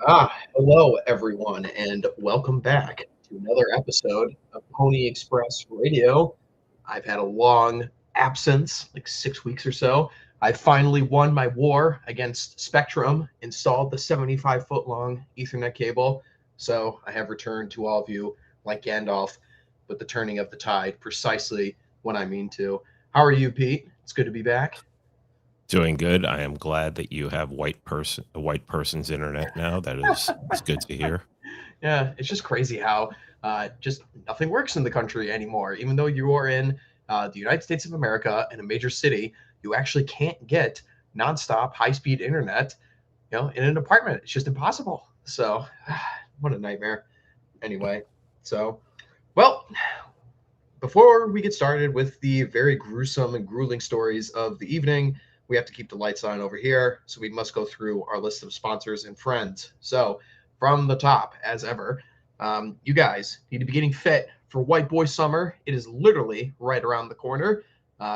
Hello everyone, and welcome back to another episode of Pony Express Radio. I've had a long absence, like 6 weeks or so. I finally won my war against Spectrum, installed the 75-foot long Ethernet cable, so I have returned to all of you like Gandalf with the turning of the tide, precisely when I mean to. How are you, Pete? It's good to be back. Doing good. I am glad that you have a white person's internet now. It's good to hear. Yeah, it's just crazy how just nothing works in the country anymore. Even though you are in the United States of America in a major city, you actually can't get nonstop high-speed internet, in an apartment. It's just impossible. So, what a nightmare. Anyway, so well, before we get started with the very gruesome and grueling stories of the evening, we have to keep the lights on over here. So we must go through our list of sponsors and friends. So from the top, as ever, you guys need to be getting fit for White Boy Summer. It is literally right around the corner.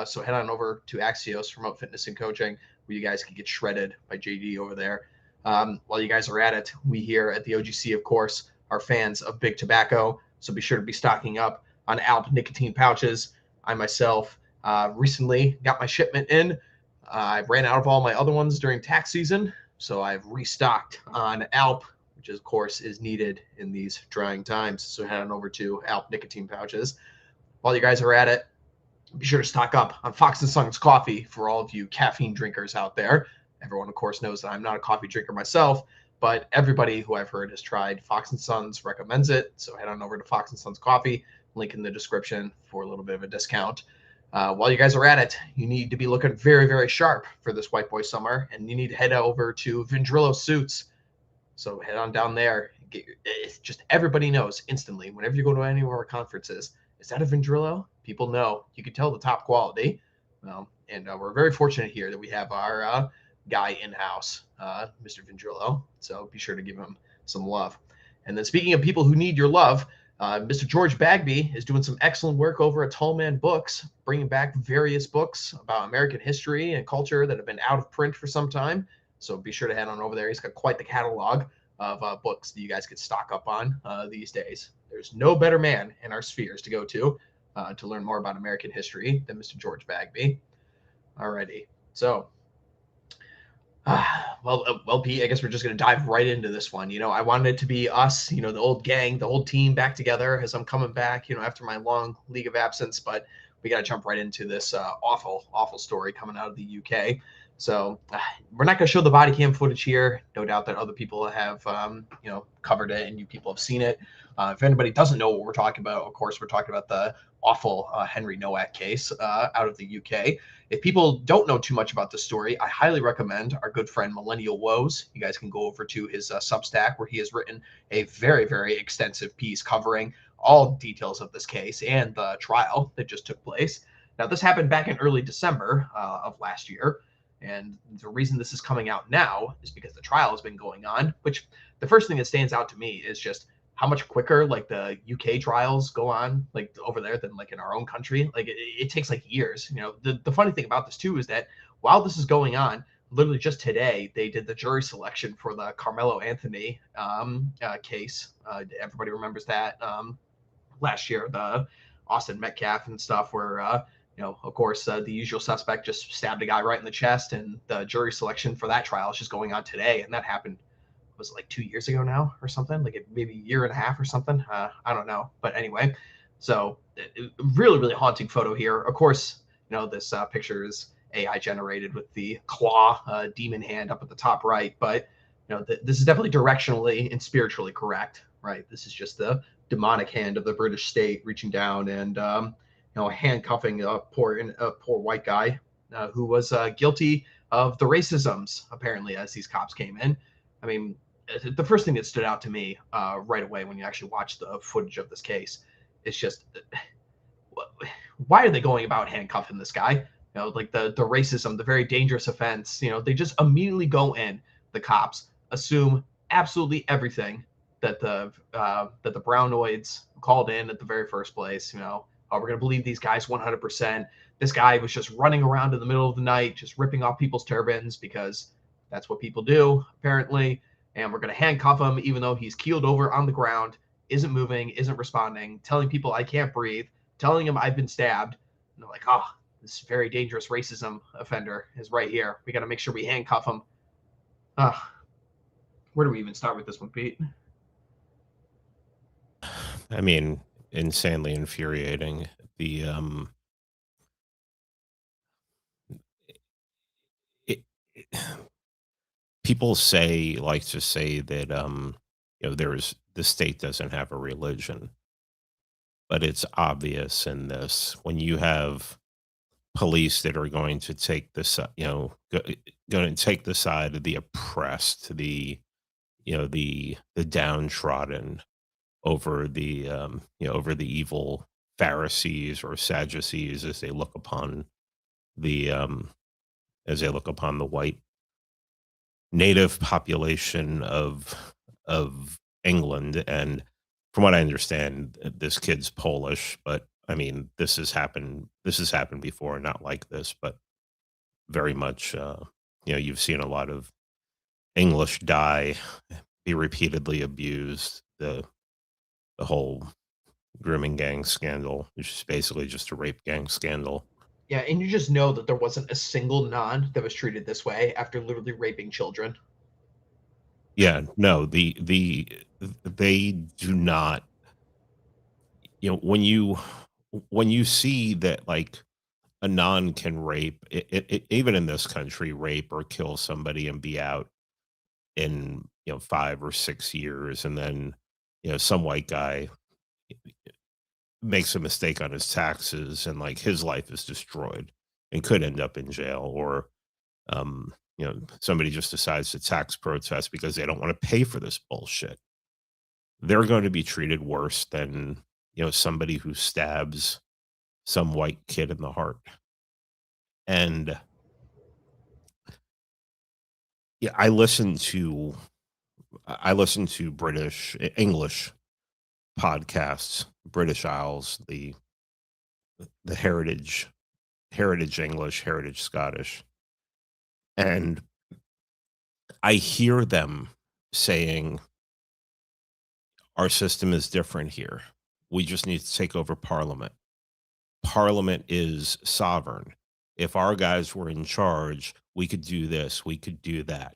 So head on over to Axios Remote Fitness and Coaching, where you guys can get shredded by JD over there. While you guys are at it, we here at the OGC, of course, are fans of Big Tobacco. So be sure to be stocking up on Alp nicotine pouches. I myself recently got my shipment in. I ran out of all my other ones during tax season, so I've restocked on Alp, which of course is needed in these trying times. So head on over to Alp nicotine pouches. While you guys are at it, be sure to stock up on Fox and Sons coffee for all of you caffeine drinkers out there. Everyone, of course, knows that I'm not a coffee drinker myself, but everybody who I've heard has tried Fox and Sons recommends it. So head on over to Fox and Sons Coffee, link in the description for a little bit of a discount. While you guys are at it, you need to be looking very, very sharp for this White Boy Summer, and you need to head over to Vendrillo Suits. So head on down there. It's just everybody knows instantly whenever you go to any of our conferences. Is that a Vendrillo? People know. You can tell the top quality. And we're very fortunate here that we have our guy in-house, Mr. Vendrillo. So be sure to give him some love. And then speaking of people who need your love, Mr. George Bagby is doing some excellent work over at Tall Man Books, bringing back various books about American history and culture that have been out of print for some time. So be sure to head on over there. He's got quite the catalog of books that you guys could stock up on these days. There's no better man in our spheres to go to learn more about American history than Mr. George Bagby. Alrighty. So well, Pete, I guess we're just going to dive right into this one. I wanted it to be us, the old gang, the old team back together as I'm coming back, after my long league of absence. But we got to jump right into this awful, awful story coming out of the UK. So we're not going to show the body cam footage here. No doubt that other people have, covered it and you people have seen it. If anybody doesn't know what we're talking about, of course, we're talking about the awful Henry Nowak case out of the UK. If people don't know too much about the story, I highly recommend our good friend Millennial Woes. You guys can go over to his Substack, where he has written a very, very extensive piece covering all details of this case and the trial that just took place. Now, this happened back in early December of last year. And the reason this is coming out now is because the trial has been going on, which the first thing that stands out to me is just how much quicker like the UK trials go on like over there than like in our own country. Like it takes like years. The funny thing about this too is that while this is going on, literally just today they did the jury selection for the Carmelo Anthony case. Everybody remembers that last year, the Austin Metcalf and stuff, where of course, the usual suspect just stabbed a guy right in the chest, and the jury selection for that trial is just going on today, and that happened. Was it like 2 years ago now or something, like maybe a year and a half or something. I don't know, but anyway, so really, really haunting photo here. Of course, this picture is AI generated with the claw demon hand up at the top right, but this is definitely directionally and spiritually correct, right? This is just the demonic hand of the British state reaching down and handcuffing a poor white guy who was guilty of the racisms, apparently, as these cops came in. I mean, the first thing that stood out to me right away when you actually watch the footage of this case is just, why are they going about handcuffing this guy? Like the racism, the very dangerous offense, they just immediately go in, the cops assume absolutely everything that the Brownoids called in at the very first place. We're going to believe these guys 100%. This guy was just running around in the middle of the night, just ripping off people's turbans because that's what people do, apparently. and we're going to handcuff him even though he's keeled over on the ground, isn't moving, isn't responding, telling people I can't breathe, telling him I've been stabbed. And they're like, oh, this very dangerous racism offender is right here. We got to make sure we handcuff him. Where do we even start with this one, Pete? I mean, insanely infuriating. The it, it- people like to say that there's the state doesn't have a religion, but it's obvious in this when you have police that are going to take this, going to take the side of the oppressed, the downtrodden over over the evil Pharisees or Sadducees as they look upon the white native population of England. And from what I understand, this kid's Polish, but I mean, this has happened before, not like this, but very much, you've seen a lot of English die, be repeatedly abused. The whole grooming gang scandal, which is basically just a rape gang scandal. Yeah, and you just know that there wasn't a single non that was treated this way after literally raping children. Yeah, no, they do not. When you see that like a non can rape, even in this country, rape or kill somebody and be out in 5 or 6 years, and then some white guy makes a mistake on his taxes and like his life is destroyed and could end up in jail, or somebody just decides to tax protest because they don't want to pay for this bullshit. They're going to be treated worse than somebody who stabs some white kid in the heart. And yeah, I listen to British English podcasts, British Isles, the heritage English, heritage Scottish, and I hear them saying our system is different here. We just need to take over Parliament. Parliament is sovereign. If our guys were in charge, we could do this, we could do that.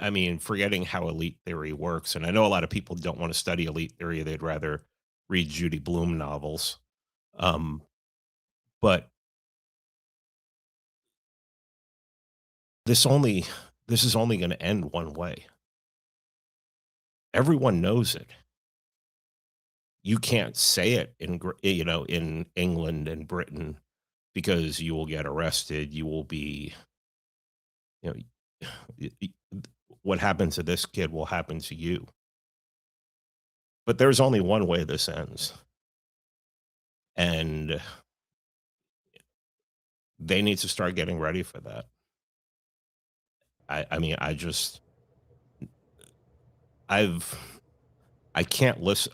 I mean, forgetting how elite theory works, and I know a lot of people don't want to study elite theory; they'd rather read Judy Blume novels. But this is only going to end one way. Everyone knows it. You can't say it in England and Britain because you will get arrested. You will be, you know, what happened to this kid will happen to you. But there's only one way this ends. And they need to start getting ready for that. I mean, I can't listen.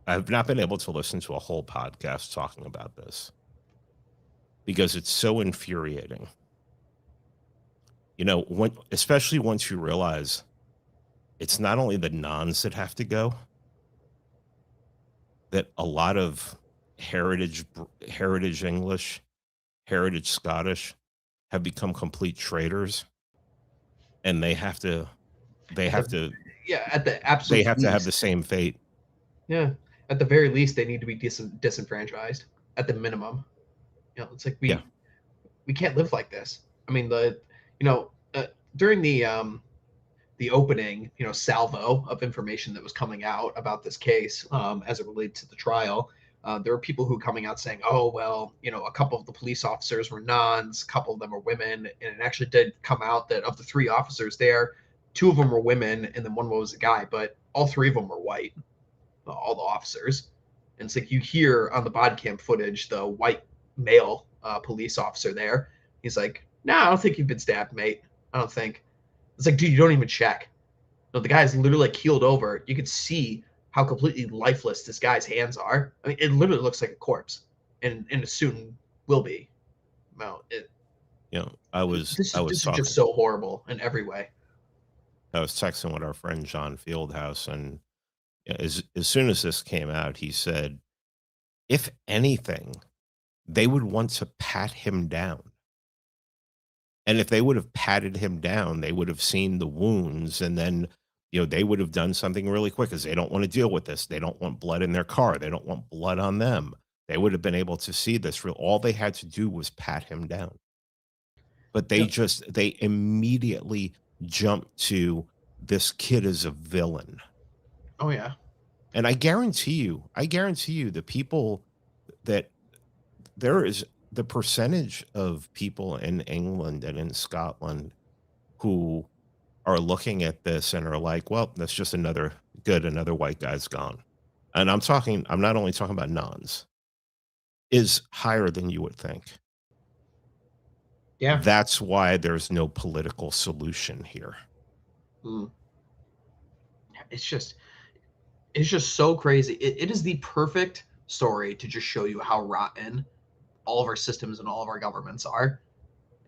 I've not been able to listen to a whole podcast talking about this because it's so infuriating. Especially once you realize it's not only the nuns that have to go, that a lot of heritage English, heritage Scottish have become complete traitors, and they have to at the absolute they have least, to have the same fate. Yeah, at the very least, they need to be disenfranchised. At the minimum, it's like we can't live like this. I mean, during the opening, salvo of information that was coming out about this case as it relates to the trial, there were people who were coming out saying, oh, well, a couple of the police officers were nuns, a couple of them were women. And it actually did come out that of the 3 officers there, 2 of them were women and then one was a guy, but all 3 of them were white, all the officers. And it's like you hear on the body cam footage, the white male police officer there, he's like, no, I don't think you've been stabbed, mate. I don't think. It's like, dude, you don't even check. No, the guy's literally keeled over. You could see how completely lifeless this guy's hands are. I mean, it literally looks like a corpse, and it soon will be. Well, You know, I was This I is was this is just talking so horrible in every way. I was texting with our friend John Fieldhouse, and as soon as this came out, he said, if anything, they would want to pat him down. And if they would have patted him down, they would have seen the wounds, and then, they would have done something really quick because they don't want to deal with this. They don't want blood in their car. They don't want blood on them. They would have been able to see this real. All they had to do was pat him down. But You they know, just they immediately jumped to this kid is a villain. oh yeah, And I guarantee you the people that there is the percentage of people in England and in Scotland who are looking at this and are like, well, that's just another white guy's gone. And I'm not only talking about nuns, is higher than you would think. yeah. That's why there's no political solution here. Mm. It's just it's just so crazy. It is the perfect story to just show you how rotten all of our systems and all of our governments are.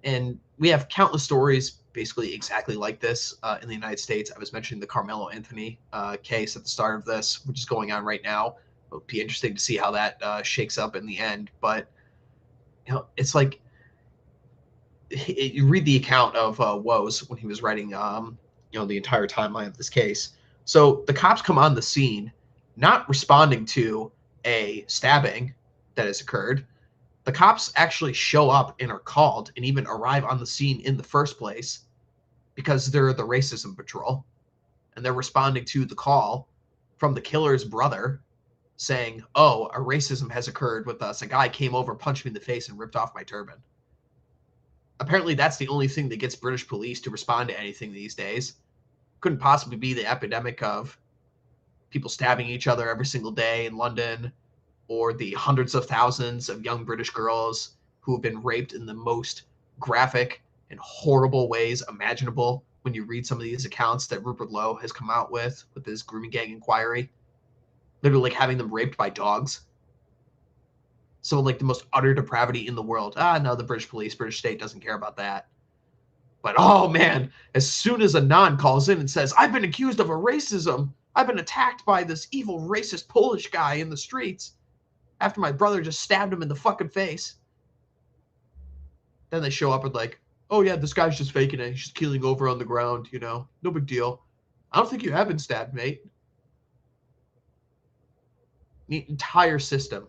And we have countless stories basically exactly like this in the United States. I was mentioning the Carmelo Anthony case at the start of this, which is going on right now. It'll be interesting to see how that shakes up in the end. But it's like you read the account of Woes when he was writing, the entire timeline of this case. So the cops come on the scene, not responding to a stabbing that has occurred. The cops actually show up and are called and even arrive on the scene in the first place because they're the racism patrol, and they're responding to the call from the killer's brother saying, "Oh, a racism has occurred with us. A guy came over, punched me in the face, and ripped off my turban." Apparently, that's the only thing that gets British police to respond to anything these days. Couldn't possibly be the epidemic of people stabbing each other every single day in London, or the hundreds of thousands of young British girls who have been raped in the most graphic and horrible ways imaginable when you read some of these accounts that Rupert Lowe has come out with his grooming gang inquiry. Literally like having them raped by dogs. So like the most utter depravity in the world. No, the British police, British state doesn't care about that. But oh man, as soon as a non calls in and says, I've been accused of a racism, I've been attacked by this evil racist Polish guy in the streets after my brother just stabbed him in the fucking face. Then they show up and like, oh yeah, this guy's just faking it. He's just keeling over on the ground, no big deal. I don't think you have been stabbed, mate. The entire system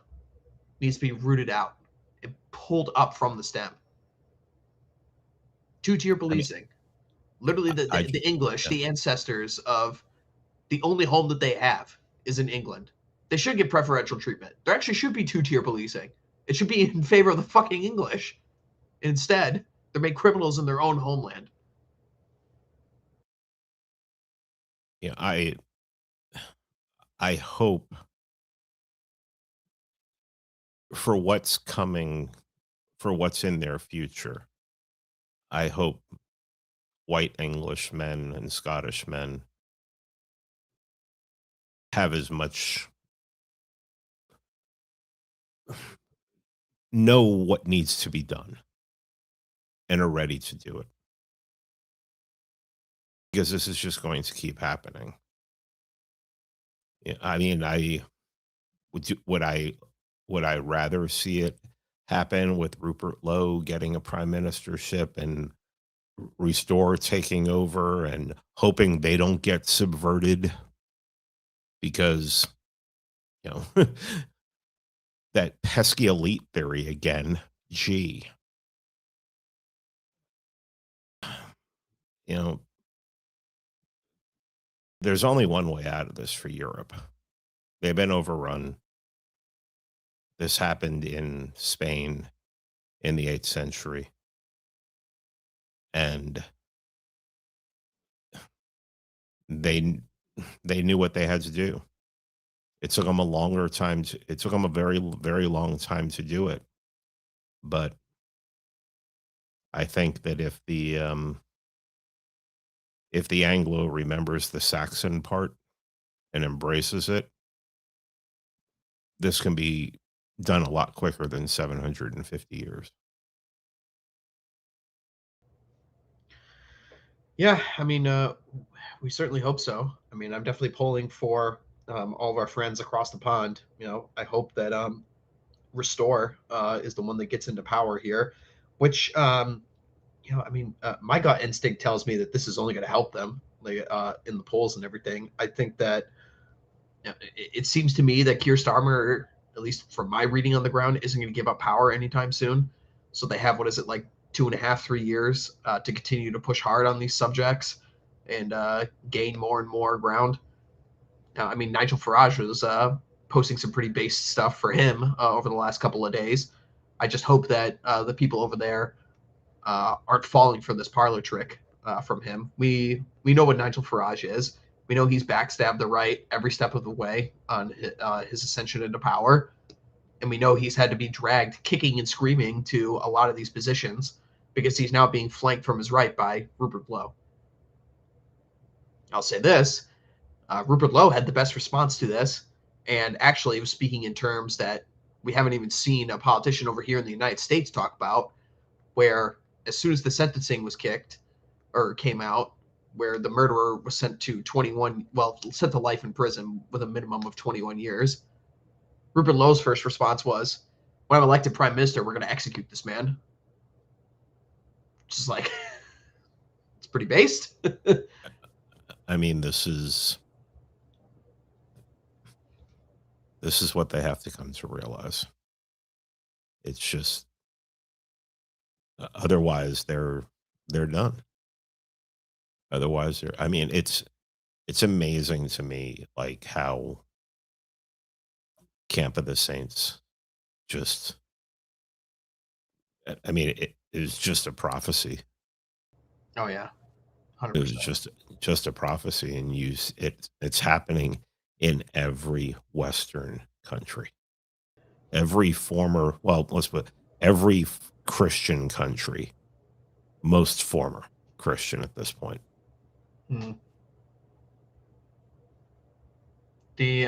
needs to be rooted out and pulled up from the stem. Two-tier I mean, policing. Literally I the English, yeah. the ancestors of the only home that they have is in England. They should get preferential treatment. There actually should be two-tier policing. It should be in favor of the fucking English. Instead, they're made criminals in their own homeland. Yeah, I hope for what's coming, for what's in their future. I hope white English men and Scottish men have as much know what needs to be done and are ready to do it, because this is just going to keep happening. Yeah, I mean, I would I rather see it happen with Rupert Lowe getting a prime ministership and Restore taking over and hoping they don't get subverted because, you know, that pesky elite theory again. Gee, you know, there's only one way out of this for Europe. They've been overrun. This happened in Spain in the 8th century. And they they knew what they had to do. It took them it took them a very, very long time to do it. But I think that if the Anglo remembers the Saxon part and embraces it, this can be done a lot quicker than 750 years. Yeah, I mean, we certainly hope so. I mean, I'm definitely polling for all of our friends across the pond. I hope that Restore is the one that gets into power here, which I mean, my gut instinct tells me that this is only going to help them, like in the polls and everything. I think that it seems to me that Keir Starmer, at least from my reading on the ground, isn't going to give up power anytime soon. So they have, what is it, like 2.5, 3 years to continue to push hard on these subjects and gain more and more ground. I mean, Nigel Farage was posting some pretty base stuff for him over the last couple of days. I just hope that the people over there aren't falling for this parlor trick from him. We know what Nigel Farage is. We know he's backstabbed the right every step of the way on his ascension into power, and we know he's had to be dragged kicking and screaming to a lot of these positions because he's now being flanked from his right by Rupert Lowe. I'll say this: Rupert Lowe had the best response to this, and actually was speaking in terms that we haven't even seen a politician over here in the United States talk about, where as soon as the sentencing was kicked or came out, where the murderer was sent to sent to life in prison with a minimum of 21 years, Rupert Lowe's first response was, when I'm elected prime minister, we're going to execute this man. Which is like, it's pretty based. I mean, this is what they have to come to realize. It's just otherwise they're done. Otherwise, I mean, it's amazing to me, like how Camp of the Saints just. I mean, it is just a prophecy. Oh yeah, 100%. It was just a prophecy, and it's happening in every Western country. Every former, well, let's put every Christian country, most former Christian at this point. Mm-hmm. The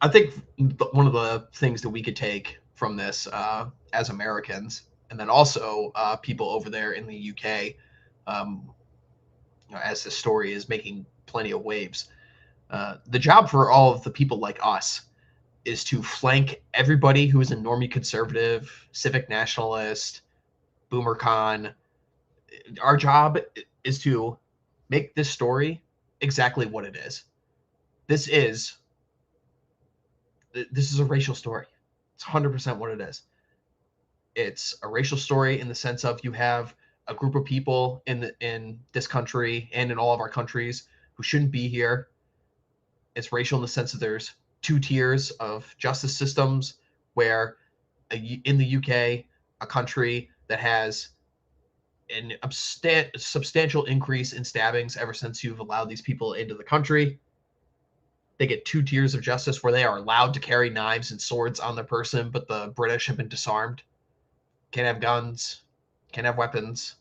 I think one of the things that we could take from this as Americans, and then also people over there in the UK, as this story is making plenty of waves, the job for all of the people like us is to flank everybody who is a normie conservative, civic nationalist, boomer con. Our job is to make this story exactly what it is. This is a racial story. It's 100% what it is. It's a racial story in the sense of you have a group of people in this country and in all of our countries who shouldn't be here. It's racial in the sense that there's two tiers of justice systems, where in the UK, a country that has an substantial increase in stabbings ever since you've allowed these people into the country. They get two tiers of justice where they are allowed to carry knives and swords on their person, but the British have been disarmed. Can't have guns, can't have weapons.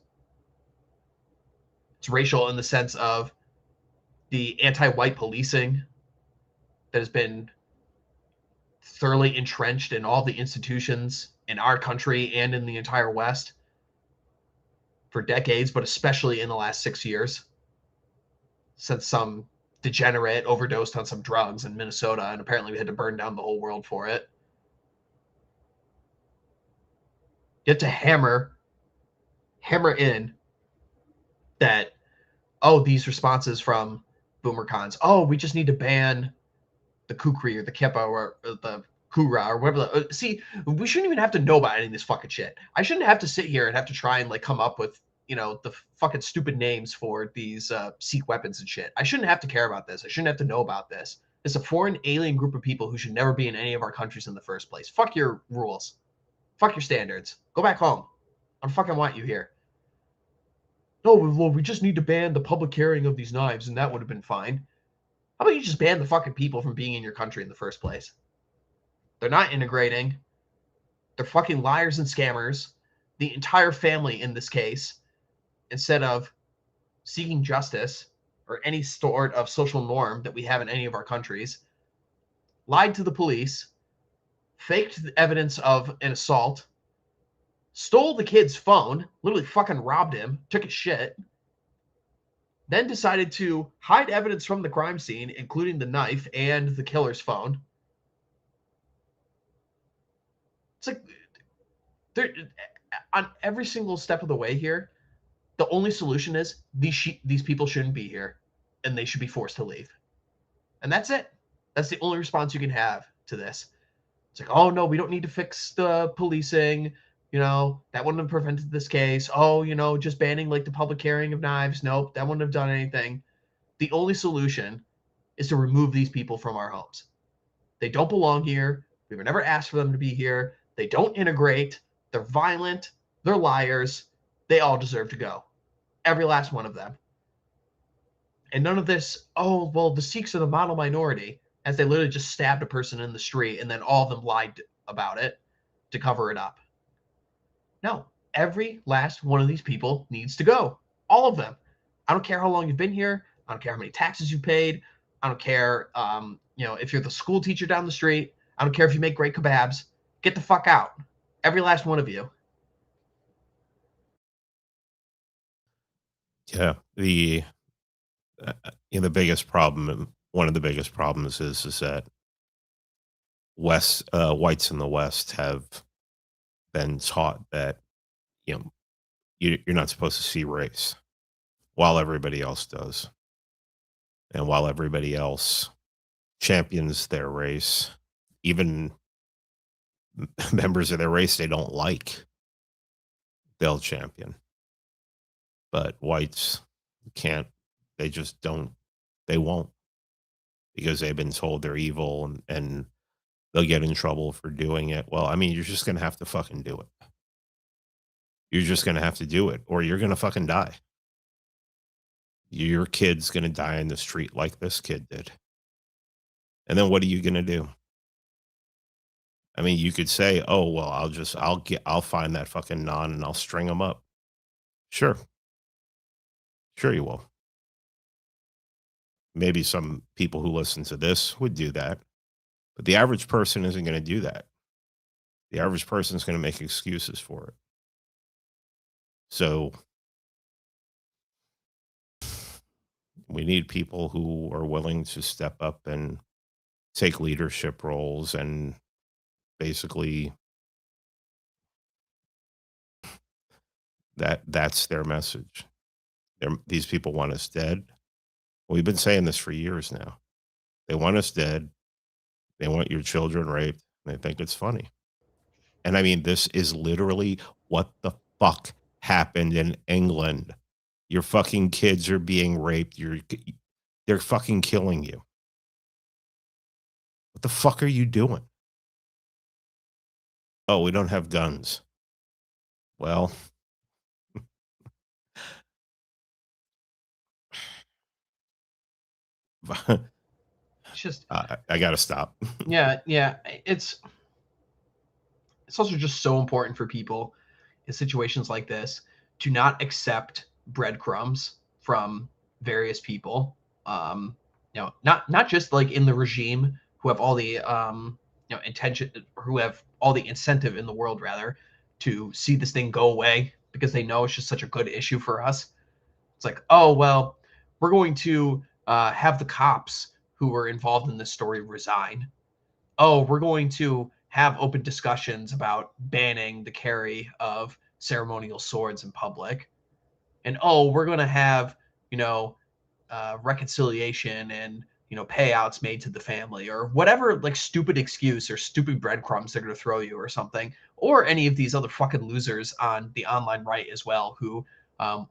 It's racial in the sense of the anti-white policing that has been thoroughly entrenched in all the institutions in our country and in the entire West for decades, but especially in the last 6 years, since some degenerate overdosed on some drugs in Minnesota, and apparently we had to burn down the whole world for it. You have to hammer in that, oh, these responses from boomer cons, oh, we just need to ban the kukri or the kippa or the kura or whatever. See, we shouldn't even have to know about any of this fucking shit. I shouldn't have to sit here and have to try and like come up with, the fucking stupid names for these Sikh weapons and shit. I shouldn't have to care about this. I shouldn't have to know about this. It's a foreign alien group of people who should never be in any of our countries in the first place. Fuck your rules. Fuck your standards. Go back home. I don't fucking want you here. No, well, we just need to ban the public carrying of these knives, and that would have been fine. How about you just ban the fucking people from being in your country in the first place? They're not integrating. They're fucking liars and scammers. The entire family in this case, instead of seeking justice or any sort of social norm that we have in any of our countries, lied to the police, faked evidence of an assault, stole the kid's phone, literally fucking robbed him, took his shit, then decided to hide evidence from the crime scene, including the knife and the killer's phone. It's like, on every single step of the way here, the only solution is these people shouldn't be here, and they should be forced to leave. And that's it. That's the only response you can have to this. It's like, oh no, we don't need to fix the policing. That wouldn't have prevented this case. Oh, just banning like the public carrying of knives. Nope, that wouldn't have done anything. The only solution is to remove these people from our homes. They don't belong here. We were never asked for them to be here. They don't integrate. They're violent. They're liars. They all deserve to go. Every last one of them. And none of this, oh, well, the Sikhs are the model minority, as they literally just stabbed a person in the street and then all of them lied about it to cover it up. No, every last one of these people needs to go. All of them. I don't care how long you've been here. I don't care how many taxes you paid. I don't care, if you're the school teacher down the street. I don't care if you make great kebabs. Get the fuck out. Every last one of you. Yeah, the biggest problem, one of the biggest problems is that whites in the West have been taught that you're not supposed to see race, while everybody else does, and while everybody else champions their race, even members of their race they don't like, they'll champion. But whites can't. They just don't. They won't, because they've been told they're evil and they'll get in trouble for doing it. Well, I mean, you're just going to have to fucking do it. You're just going to have to do it, or you're going to fucking die. Your kid's going to die in the street like this kid did. And then what are you going to do? I mean, you could say, oh, well, I'll find that fucking non and I'll string him up. Sure. Sure you will. Maybe some people who listen to this would do that, but the average person isn't going to do that. The average person is going to make excuses for it. So we need people who are willing to step up and take leadership roles, and basically that's their message. These people want us dead. We've been saying this for years now. They want us dead. They want your children raped. And they think it's funny. And I mean, this is literally what the fuck happened in England. Your fucking kids are being raped. They're fucking killing you. What the fuck are you doing? Oh, we don't have guns. Well, It's just, I gotta stop. yeah. It's also just so important for people in situations like this to not accept breadcrumbs from various people. Not just like in the regime who have all the intention, who have all the incentive in the world rather to see this thing go away because they know it's just such a good issue for us. It's like, oh well, we're going to have the cops who were involved in this story resign. Oh, we're going to have open discussions about banning the carry of ceremonial swords in public. And oh, we're going to have, reconciliation and, payouts made to the family, or whatever, like stupid excuse or stupid breadcrumbs they're going to throw you or something, or any of these other fucking losers on the online right as well, who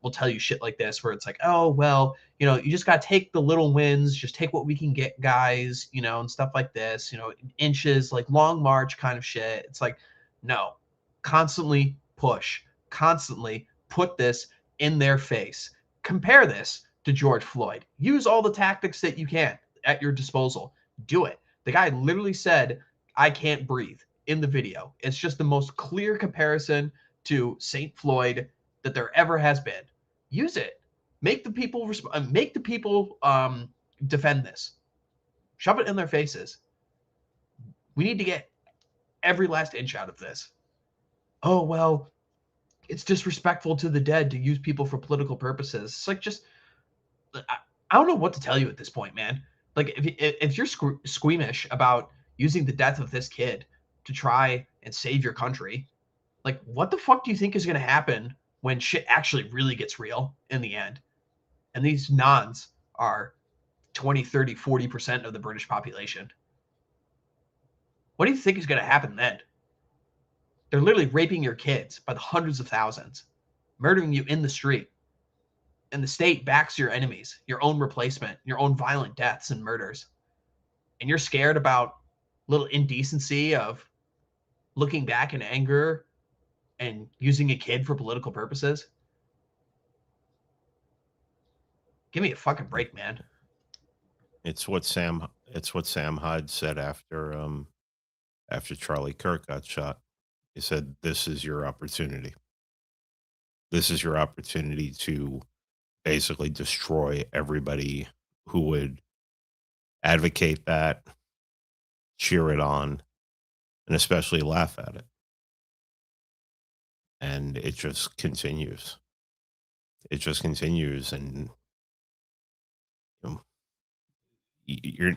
will tell you shit like this, where it's like, oh, well, you just got to take the little wins, just take what we can get, guys, and stuff like this, inches, like long march kind of shit. It's like, no, constantly push, constantly put this in their face. Compare this to George Floyd. Use all the tactics that you can at your disposal. Do it. The guy literally said, I can't breathe in the video. It's just the most clear comparison to St. Floyd that there ever has been. Use it. Make the people defend this. Shove it in their faces. We need to get every last inch out of this. Oh, well, It's disrespectful to the dead to use people for political purposes. It's like, just, I don't know what to tell you at this point, man. Like, if you're squeamish about using the death of this kid to try and save your country, like, what the fuck do you think is going to happen when shit actually really gets real in the end? And these nons are 20, 30, 40% of the British population. What do you think is going to happen then? They're literally raping your kids by the hundreds of thousands, murdering you in the street. And the state backs your enemies, your own replacement, your own violent deaths and murders. And you're scared about little indecency of looking back in anger and using a kid for political purposes? Give me a fucking break, man. It's what Sam Hyde said after Charlie Kirk got shot. He said, "This is your opportunity. This is your opportunity to basically destroy everybody who would advocate that, cheer it on, and especially laugh at it." And it just continues. It just continues, and you're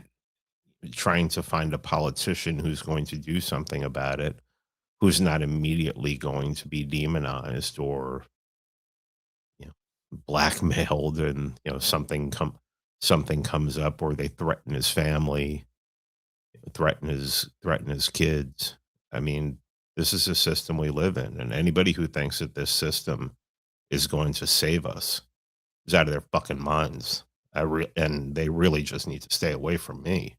trying to find a politician who's going to do something about it, who's not immediately going to be demonized or blackmailed, and something comes up, or they threaten his family, threaten his kids. I mean, this is the system we live in, and anybody who thinks that this system is going to save us is out of their fucking minds. And they really just need to stay away from me.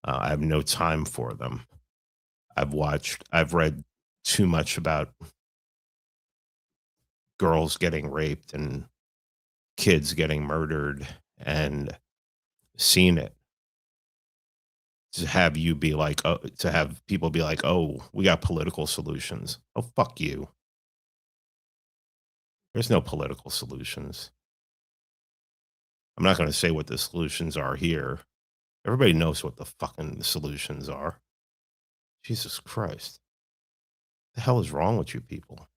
I have no time for them. I've read too much about girls getting raped and kids getting murdered and seen it to have people be like, "Oh, we got political solutions." Oh, fuck you. There's no political solutions. I'm not going to say what the solutions are here. Everybody knows what the fucking solutions are. Jesus Christ. The hell is wrong with you people?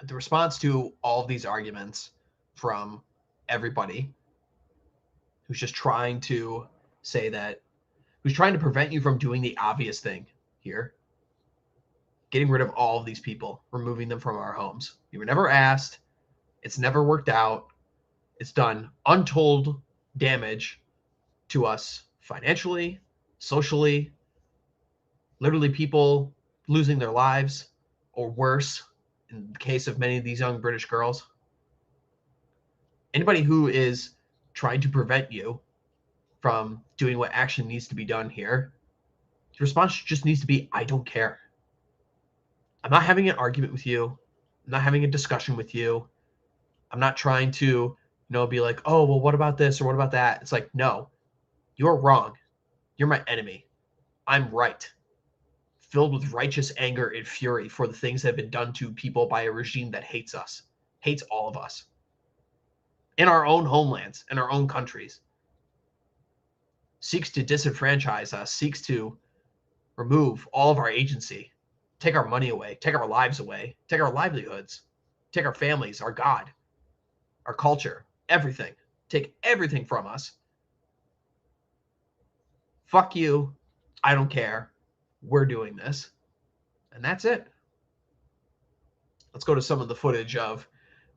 The response to all of these arguments from everybody who's just trying to say that, who's trying to prevent you from doing the obvious thing here, getting rid of all of these people, removing them from our homes. You were never asked. It's never worked out. It's done untold damage to us financially, socially, literally people losing their lives, or worse, in the case of many of these young British girls. Anybody who is trying to prevent you from doing what action needs to be done here, the response just needs to be, I don't care. I'm not having an argument with you. I'm not having a discussion with you. I'm not trying to, be like, oh, well, what about this or what about that? It's like, no, you're wrong. You're my enemy. I'm right. Filled with righteous anger and fury for the things that have been done to people by a regime that hates us, hates all of us, in our own homelands, in our own countries, seeks to disenfranchise us, seeks to remove all of our agency, take our money away, take our lives away, take our livelihoods, take our families, our God, our culture, everything. Take everything from us. Fuck you. I don't care. We're doing this. And that's it. Let's go to some of the footage of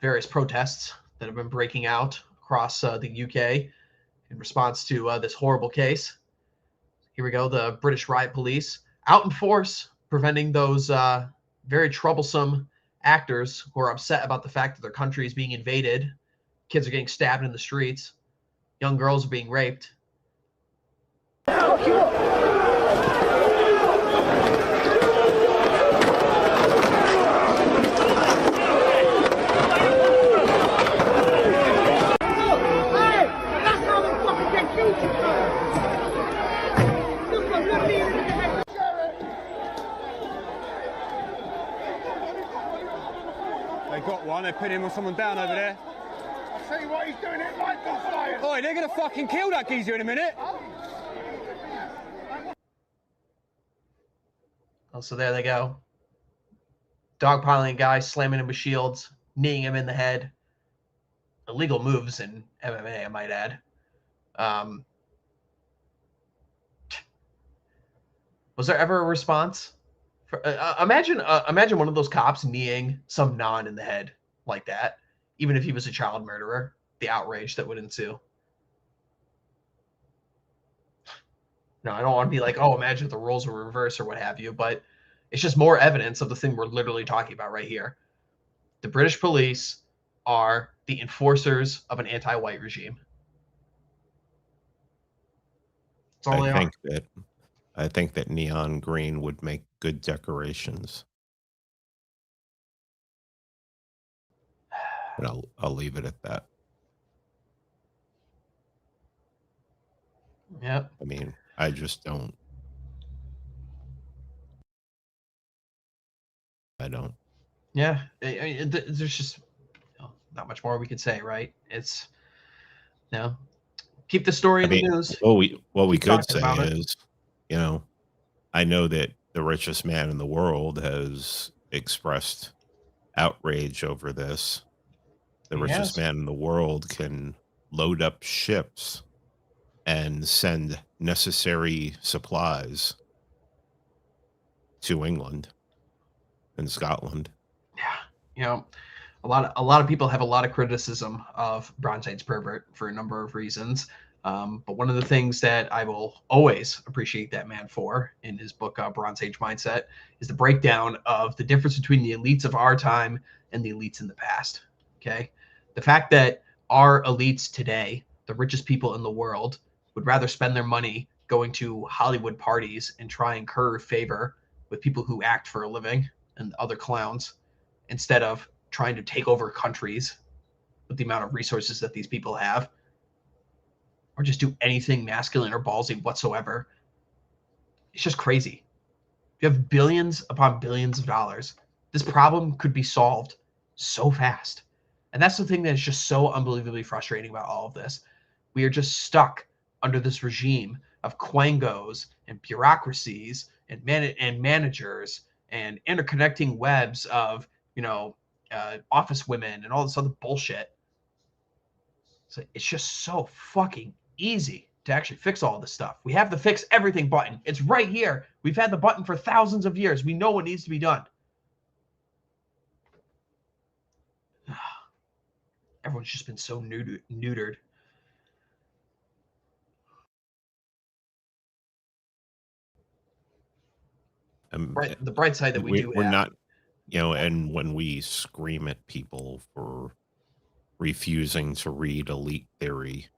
various protests that have been breaking out across the UK in response to this horrible case. Here we go. The British riot police out in force, preventing those very troublesome actors who are upset about the fact that their country is being invaded. Kids are getting stabbed in the streets. Young girls are being raped. They got one, they're pinning someone down over there. I'll tell you what, he's doing it like the fire. Oi, they're gonna fucking kill that geezer in a minute. Oh, so there they go. dogpiling a guy, slamming him with shields, kneeing him in the head. Illegal moves in MMA, I might add. Was there ever a response? Imagine one of those cops kneeing some non in the head like that, even if he was a child murderer. The outrage that would ensue. No, I don't want to be like, oh, imagine if the roles were reversed or what have you, but it's just more evidence of the thing we're literally talking about right here. The British police are the enforcers of an anti-white regime. That's all I think that neon green would make good decorations. But I'll leave it at that. Yep. I mean, I just don't. I don't. Yeah, there's just not much more we could say, right? It's keep the story in the news. What we could say about it. is, I know that the richest man in the world has expressed outrage over this. The richest man in the world can load up ships and send necessary supplies to England and Scotland. Yeah, a lot of people have a lot of criticism of Bronstein's pervert for a number of reasons. But one of the things that I will always appreciate that man for in his book, Bronze Age Mindset, is the breakdown of the difference between the elites of our time and the elites in the past. Okay. The fact that our elites today, the richest people in the world, would rather spend their money going to Hollywood parties and try and curry favor with people who act for a living and other clowns instead of trying to take over countries with the amount of resources that these people have, or just do anything masculine or ballsy whatsoever. It's just crazy. If you have billions upon billions of dollars, this problem could be solved so fast. And that's the thing that is just so unbelievably frustrating about all of this. We are just stuck under this regime of quangos and bureaucracies and managers and interconnecting webs of, office women and all this other bullshit. So it's just so fucking easy to actually fix all this stuff. We have the fix everything button. It's right here. We've had the button for thousands of years. We know what needs to be done. Everyone's just been so neutered. The bright side that we're not, and when we scream at people for refusing to read elite theory,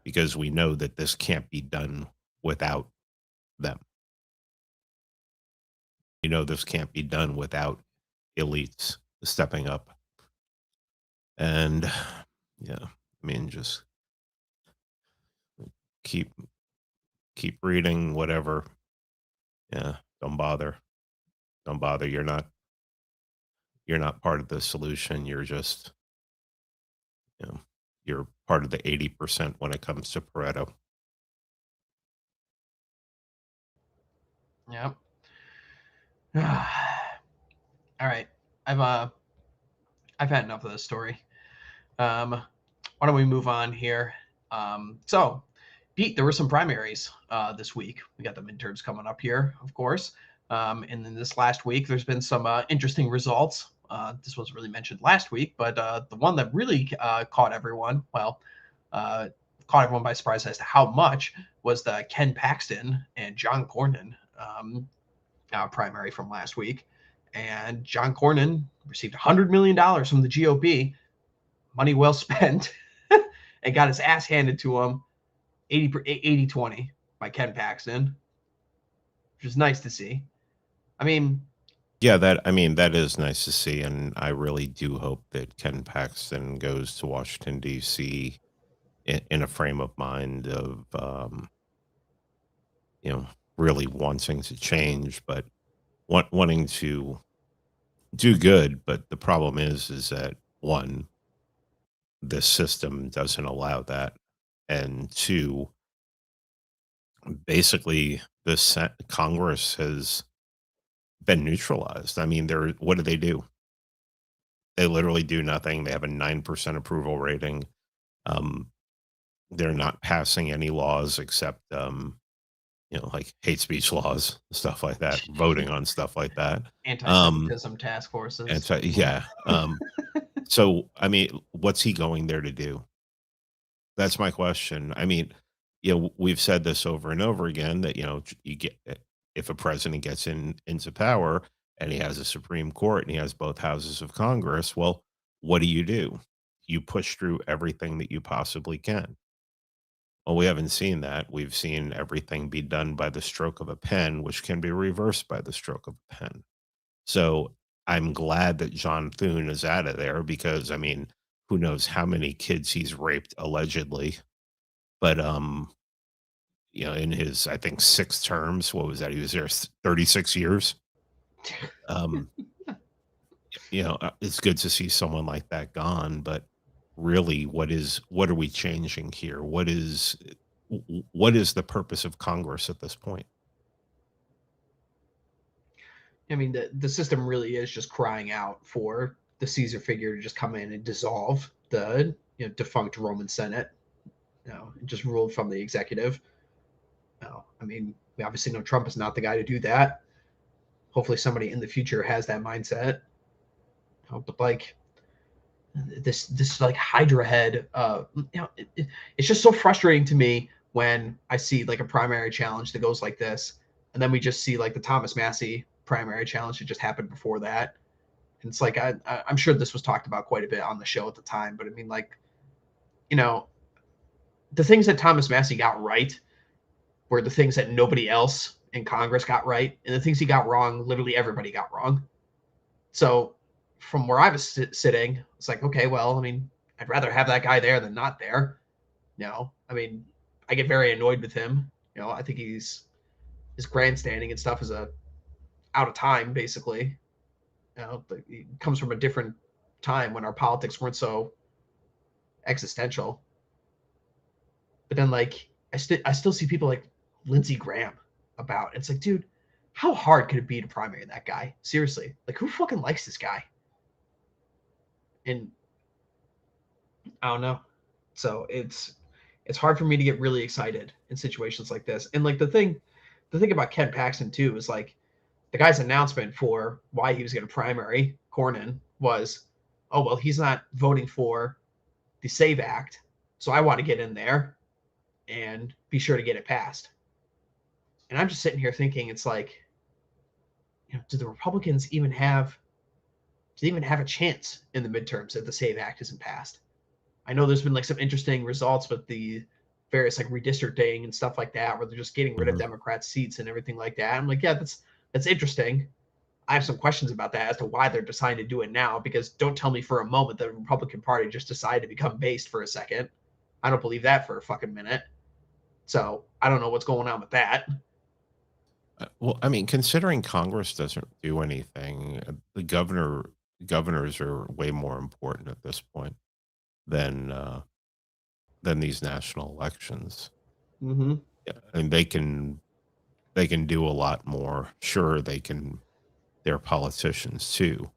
because we know that this can't be done without them. This can't be done without elites stepping up. And just keep reading whatever. Yeah, don't bother. You're not part of the solution. You're just, you're part of the 80% when it comes to Pareto. Yep. All right. I've had enough of this story. Why don't we move on here? So, Pete, there were some primaries this week. We got the midterms coming up here, of course. And then this last week, there's been some interesting results. This wasn't really mentioned last week, but the one that really caught everyone by surprise as to how much was the Ken Paxton and John Cornyn primary from last week. And John Cornyn received $100 million from the GOP, money well spent, and got his ass handed to him 80-20 by Ken Paxton, which is nice to see. That is nice to see, and I really do hope that Ken Paxton goes to Washington, D.C. in a frame of mind of, really wanting to change, but wanting to do good. But the problem is that, one, the system doesn't allow that, and two, basically Congress has been neutralized. I mean, what do they do? They literally do nothing. They have a 9% approval rating. Um, they're not passing any laws except, like hate speech laws, stuff like that, voting on stuff like that. Anti-Semitism task forces. Yeah. So, I mean, what's he going there to do? That's my question. I mean, we've said this over and over again that, you get, if a president gets into power and he has a Supreme Court and he has both houses of Congress, well, what do? You push through everything that you possibly can. Well, we haven't seen that. We've seen everything be done by the stroke of a pen, which can be reversed by the stroke of a pen. So I'm glad that John Thune is out of there because, I mean, who knows how many kids he's raped allegedly. But, in his, I think, 6 terms, what was that? He was there 36 years. Um, it's good to see someone like that gone, but really, what are we changing here? What is the purpose of Congress at this point? I mean, the system really is just crying out for the Caesar figure to just come in and dissolve the defunct Roman Senate, and just rule from the executive. I mean, we obviously know Trump is not the guy to do that. Hopefully somebody in the future has that mindset. But like this like Hydra head, it's just so frustrating to me when I see like a primary challenge that goes like this, and then we just see like the Thomas Massey primary challenge that just happened before that. And it's like I'm sure this was talked about quite a bit on the show at the time, but I mean, like, the things that Thomas Massey got right were the things that nobody else in Congress got right, and the things he got wrong, literally everybody got wrong. So from where I was sitting, it's like, okay, well, I mean, I'd rather have that guy there than not there. I mean, I get very annoyed with him. I think his grandstanding and stuff is out of time, basically. He comes from a different time when our politics weren't so existential. But then, like, I still see people like Lindsey Graham about. It's like, dude, how hard could it be to primary that guy? Seriously, like, who fucking likes this guy? And I don't know. So it's hard for me to get really excited in situations like this. And like the thing about Ken Paxton too is like the guy's announcement for why he was going to primary Cornyn was, oh, well, he's not voting for the SAVE Act, so I want to get in there and be sure to get it passed. And I'm just sitting here thinking, it's like, do the Republicans even have a chance in the midterms if the SAVE Act isn't passed? I know there's been like some interesting results with the various like redistricting and stuff like that, where they're just getting rid of Democrat seats and everything like that. I'm like, yeah, that's interesting. I have some questions about that as to why they're deciding to do it now, because don't tell me for a moment that the Republican Party just decided to become based for a second. I don't believe that for a fucking minute. So I don't know what's going on with that. Well, I mean, considering Congress doesn't do anything, the governors are way more important at this point than these national elections. Mm-hmm. Yeah, and they can do a lot more. Sure, they're politicians too,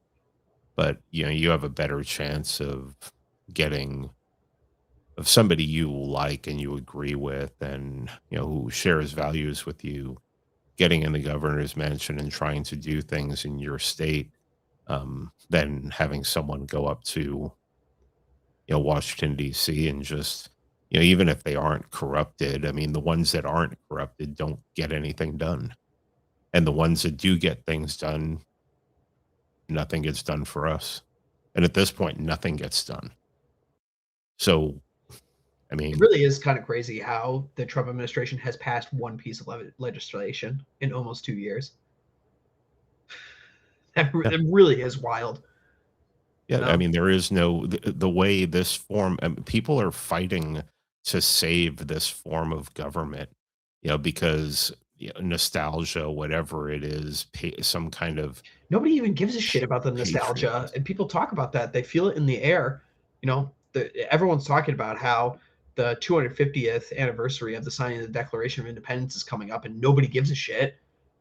but you have a better chance of getting of somebody you like and you agree with, and who shares values with you, getting in the governor's mansion and trying to do things in your state, than having someone go up to Washington D.C. and just even if they aren't corrupted. I mean, the ones that aren't corrupted don't get anything done, and the ones that do get things done, nothing gets done for us. And at this point, nothing gets done. So, I mean, it really is kind of crazy how the Trump administration has passed one piece of legislation in almost 2 years. That really is wild. Yeah, I mean, there is the way this form, people are fighting to save this form of government, because nostalgia, whatever it is, some kind of. Nobody even gives a shit about the nostalgia, and people talk about that. They feel it in the air. Everyone's talking about how the 250th anniversary of the signing of the Declaration of Independence is coming up, and nobody gives a shit.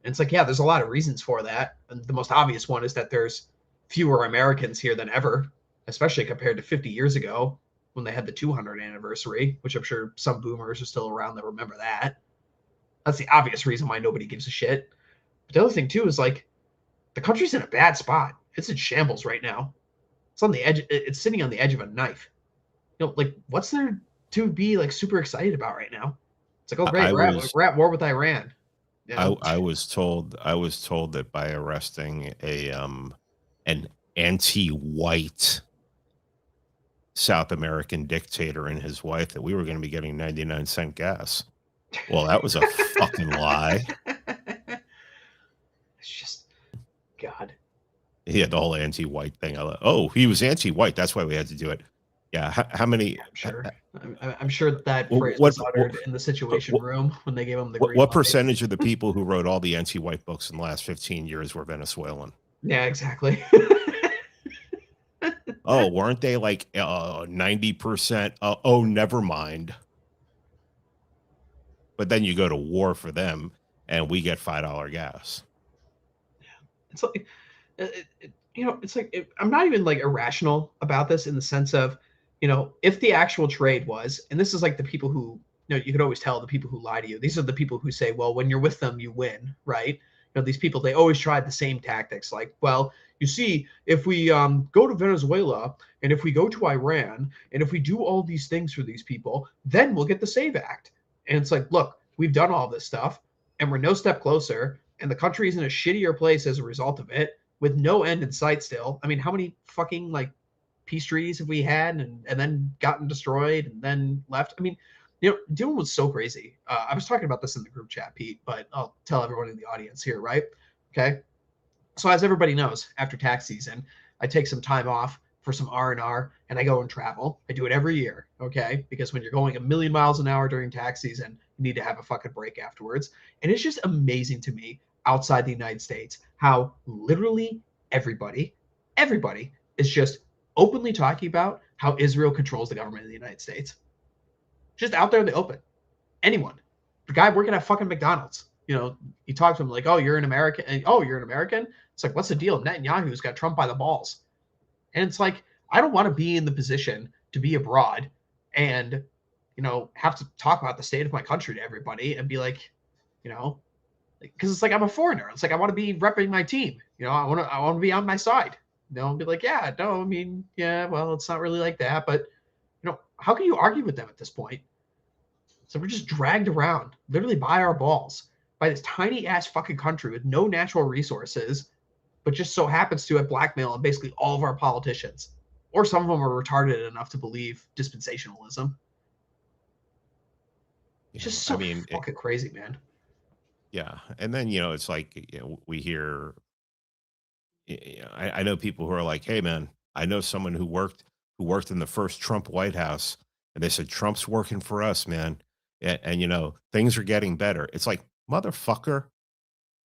And it's like, yeah, there's a lot of reasons for that. And the most obvious one is that there's fewer Americans here than ever, especially compared to 50 years ago when they had the 200th anniversary, which I'm sure some boomers are still around that remember that. That's the obvious reason why nobody gives a shit. But the other thing, too, is like the country's in a bad spot. It's in shambles right now. It's on the edge. It's sitting on the edge of a knife. Like, what's there to be like super excited about right now? It's like, oh, great, we're at war with Iran. I was told that by arresting an anti-white South American dictator and his wife that we were going to be getting 99-cent gas. Well, that was a fucking lie. It's just, God. He had the whole anti-white thing. He was anti-white. That's why we had to do it. Yeah. How many? I'm sure that phrase was uttered in the Situation Room when they gave him the green what percentage of the people who wrote all the anti-white books in the last 15 years were Venezuelan? Yeah, exactly. Oh, weren't they like 90%? Oh, never mind. But then you go to war for them, and we get $5 gas. It's like, it's like I'm not even like irrational about this in the sense of, if the actual trade was, and this is like the people who, you could always tell the people who lie to you. These are the people who say, well, when you're with them, you win, right? These people, they always tried the same tactics. Like, well, you see, if we go to Venezuela and if we go to Iran and if we do all these things for these people, then we'll get the SAVE Act. And it's like, look, we've done all this stuff and we're no step closer. And the country is in a shittier place as a result of it with no end in sight still. I mean, how many fucking like peace treaties have we had and then gotten destroyed and then left? I mean, Dune was so crazy. I was talking about this in the group chat, Pete, but I'll tell everyone in the audience here, right? Okay. So as everybody knows, after tax season, I take some time off for some R&R and I go and travel. I do it every year, okay? Because when you're going 1,000,000 miles an hour during tax season, you need to have a fucking break afterwards. And it's just amazing to me outside the United States how literally everybody is just openly talking about how Israel controls the government of the United States. Just out there in the open. Anyone. The guy working at fucking McDonald's, you talk to him like, oh, you're an American. And, oh, you're an American? It's like, what's the deal? Netanyahu's got Trump by the balls. And it's like, I don't want to be in the position to be abroad and, have to talk about the state of my country to everybody and be like, because it's like I'm a foreigner. It's like I want to be repping my team. I want to be on my side. And be like, yeah, no, I mean, yeah, well, it's not really like that. But, how can you argue with them at this point? So we're just dragged around, literally by our balls, by this tiny ass fucking country with no natural resources, but just so happens to have blackmailed basically all of our politicians. Or some of them are retarded enough to believe dispensationalism. It's just so fucking crazy, man. Yeah. And then, it's like, we hear, I know people who are like, hey, man, I know someone who worked in the first Trump White House, and they said, Trump's working for us, man. And things are getting better. It's like, motherfucker,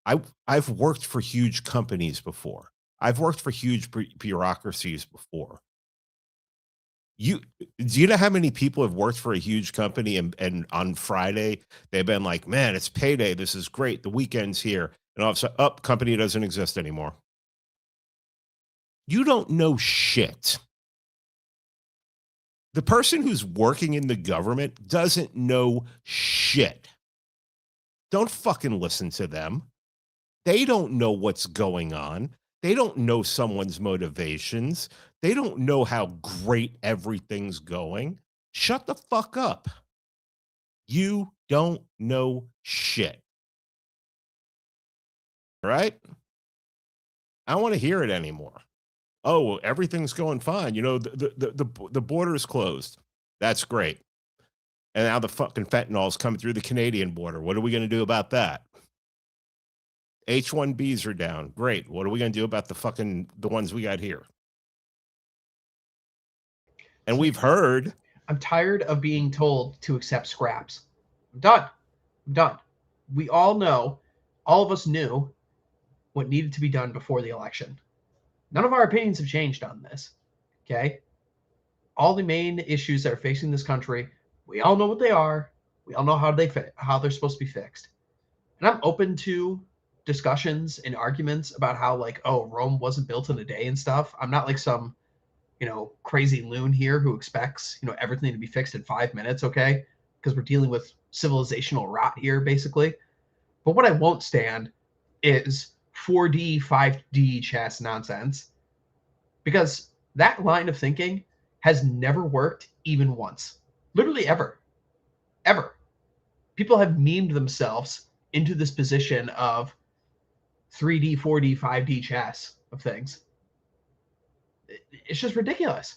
I've worked for huge companies before. I've worked for huge bureaucracies before. Do you know how many people have worked for a huge company and on Friday they've been like, man, it's payday. This is great. The weekend's here. And all of a sudden, company doesn't exist anymore. You don't know shit. The person who's working in the government doesn't know shit. Don't fucking listen to them. They don't know what's going on. They don't know someone's motivations. They don't know how great everything's going. Shut the fuck up. You don't know shit. Right? I don't want to hear it anymore. Oh, well, everything's going fine. The border is closed. That's great. And now the fucking fentanyl is coming through the Canadian border. What are we going to do about that? H-1Bs are down. Great. What are we going to do about the ones we got here? And we've heard. I'm tired of being told to accept scraps. I'm done. We all know, all of us knew what needed to be done before the election. None of our opinions have changed on this. Okay? All the main issues that are facing this country, we all know what they are. We all know how they're supposed to be fixed. And I'm open to discussions and arguments about how like, oh, Rome wasn't built in a day and stuff. I'm not like some, crazy loon here who expects, everything to be fixed in 5 minutes, okay? Because we're dealing with civilizational rot here, basically. But what I won't stand is 4D, 5D chess nonsense, because that line of thinking has never worked even once. Literally ever. Ever. People have memed themselves into this position of 3D, 4D, 5D chess of things. It's just ridiculous.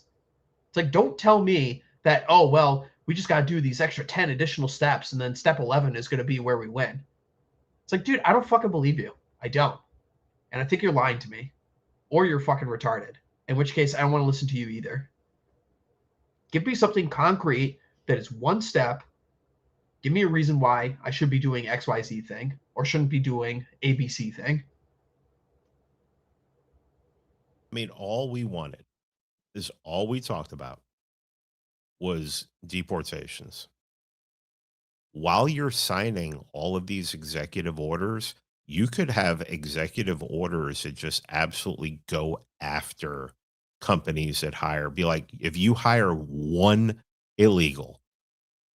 It's like, don't tell me that, oh, well, we just got to do these extra 10 additional steps and then step 11 is going to be where we win. It's like, dude, I don't fucking believe you. I don't. And I think you're lying to me. Or you're fucking retarded. In which case, I don't want to listen to you either. Give me something concrete that is one step. Give me a reason why I should be doing XYZ thing or shouldn't be doing ABC thing. I mean, all we wanted is all we talked about was deportations. While you're signing all of these executive orders, you could have executive orders that just absolutely go after companies that hire. Be like, if you hire one illegal,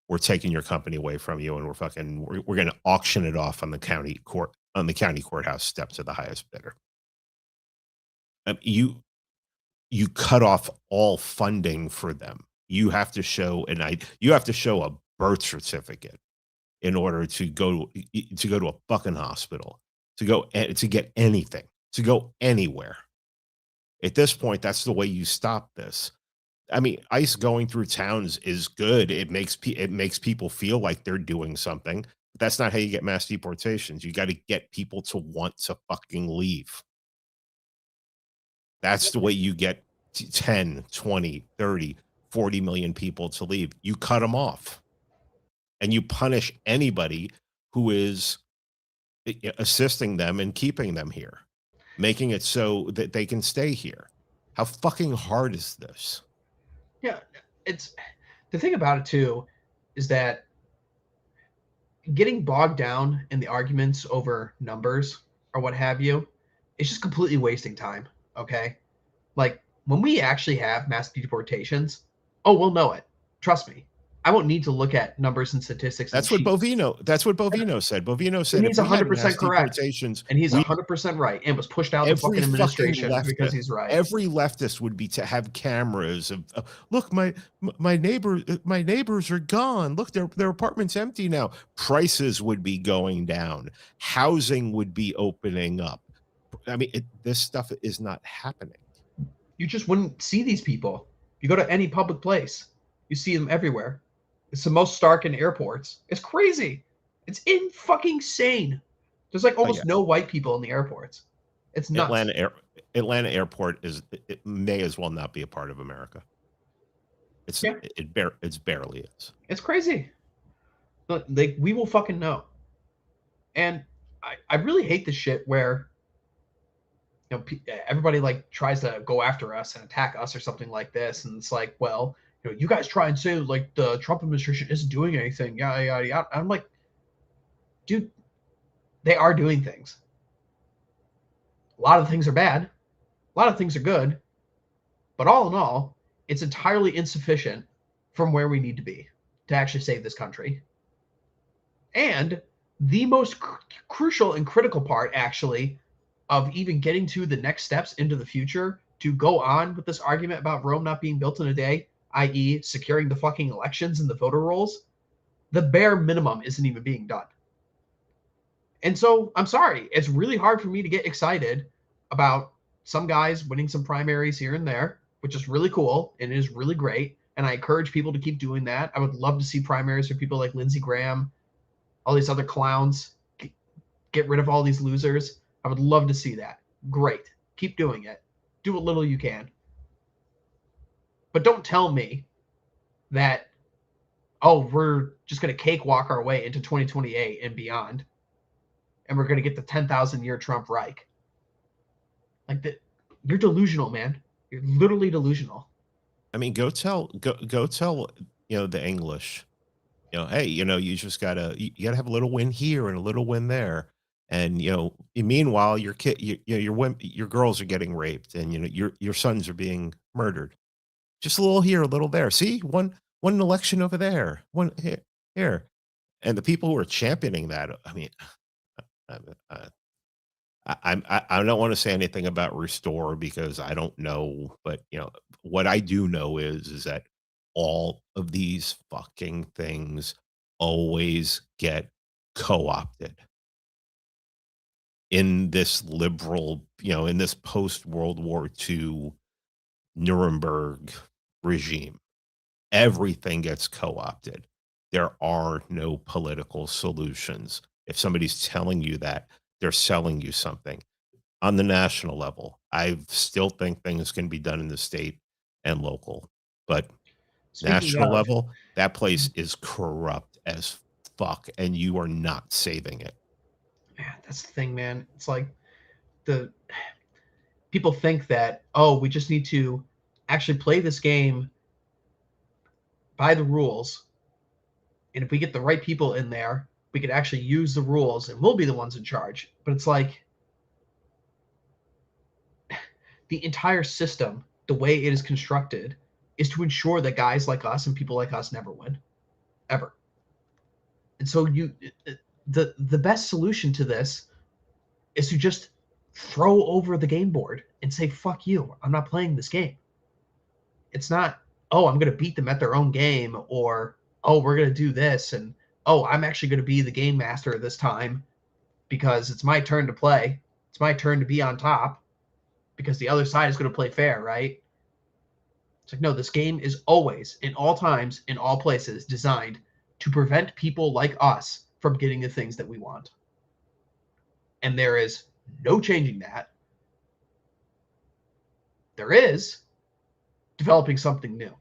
we're taking your company away from you, and we're going to auction it off on the county courthouse steps to the highest bidder. You cut off all funding for them. You have to show a birth certificate in order to go to a fucking hospital, to get anything, to go anywhere. At this point, that's the way you stop this. I mean, ICE going through towns is good. It makes people feel like they're doing something. But that's not how you get mass deportations. You got to get people to want to fucking leave. That's the way you get 10, 20, 30, 40 million people to leave. You cut them off. And you punish anybody who is assisting them and keeping them here, making it so that they can stay here. How fucking hard is this? Yeah, it's the thing about it too is that getting bogged down in the arguments over numbers or what have you, it's just completely wasting time. Okay, like when we actually have mass deportations, oh, we'll know it. Trust me. I won't need to look at numbers and statistics. That's what Bovino said. Bovino said he's 100% correct. And he's 100% right. And was pushed out the fucking administration because he's right. Every leftist would be to have cameras of look, my neighbors are gone. Look, their apartment's empty now. Prices would be going down. Housing would be opening up. I mean, this stuff is not happening. You just wouldn't see these people. You go to any public place, you see them everywhere. It's the most stark in airports. It's crazy. It's fucking insane. There's like almost no white people in the airports. It's nuts. Atlanta Airport it may as well not be a part of America. It's barely is. It's crazy. Like we will fucking know. And I really hate this shit where everybody like tries to go after us and attack us or something like this, and it's like, well, you guys try and say like the Trump administration isn't doing anything, yada yada yada. I'm like, dude, they are doing things. A lot of things are bad, a lot of things are good, but all in all, it's entirely insufficient from where we need to be to actually save this country. And the most crucial and critical part, actually, of even getting to the next steps into the future to go on with this argument about Rome not being built in a day, i.e. securing the fucking elections and the voter rolls, the bare minimum isn't even being done. And so I'm sorry, it's really hard for me to get excited about some guys winning some primaries here and there, which is really cool and is really great. And I encourage people to keep doing that. I would love to see primaries for people like Lindsey Graham, all these other clowns, get rid of all these losers. I would love to see that. Great. Keep doing it. Do what little you can. But don't tell me that, oh, we're just going to cakewalk our way into 2028 and beyond, and we're going to get the 10,000-year Trump Reich. Like that, you're delusional, man. You're literally delusional. I mean, go tell the English, hey, you just gotta have a little win here and a little win there. And meanwhile, your kid, your girls are getting raped, and your sons are being murdered. Just a little here, a little there. See, one election over there, one here, and the people who are championing that. I mean, I, I don't want to say anything about restore because I don't know, but what I do know is that all of these fucking things always get co-opted in this liberal, in this post World War II Nuremberg regime. Everything gets co-opted. There are no political solutions. If somebody's telling you that, they're selling you something. On the national level, I still think things can be done in the state and local, but Speaking national of, level, that place is corrupt as fuck, and you are not saving it. man, that's the thing, man. It's like the people think that, oh, we just need to actually play this game by the rules, and if we get the right people in there, we could actually use the rules and we'll be the ones in charge. But it's like the entire system, the way it is constructed, is to ensure that guys like us and people like us never win, ever. And so the best solution to this is to just throw over the game board and say, fuck you, I'm not playing this game. It's not, oh, I'm going to beat them at their own game, or, oh, we're going to do this, and, oh, I'm actually going to be the game master this time because it's my turn to play. It's my turn to be on top because the other side is going to play fair, right? It's like, no, this game is always, in all times, in all places, designed to prevent people like us from getting the things that we want. And there is no changing that. There is developing something new.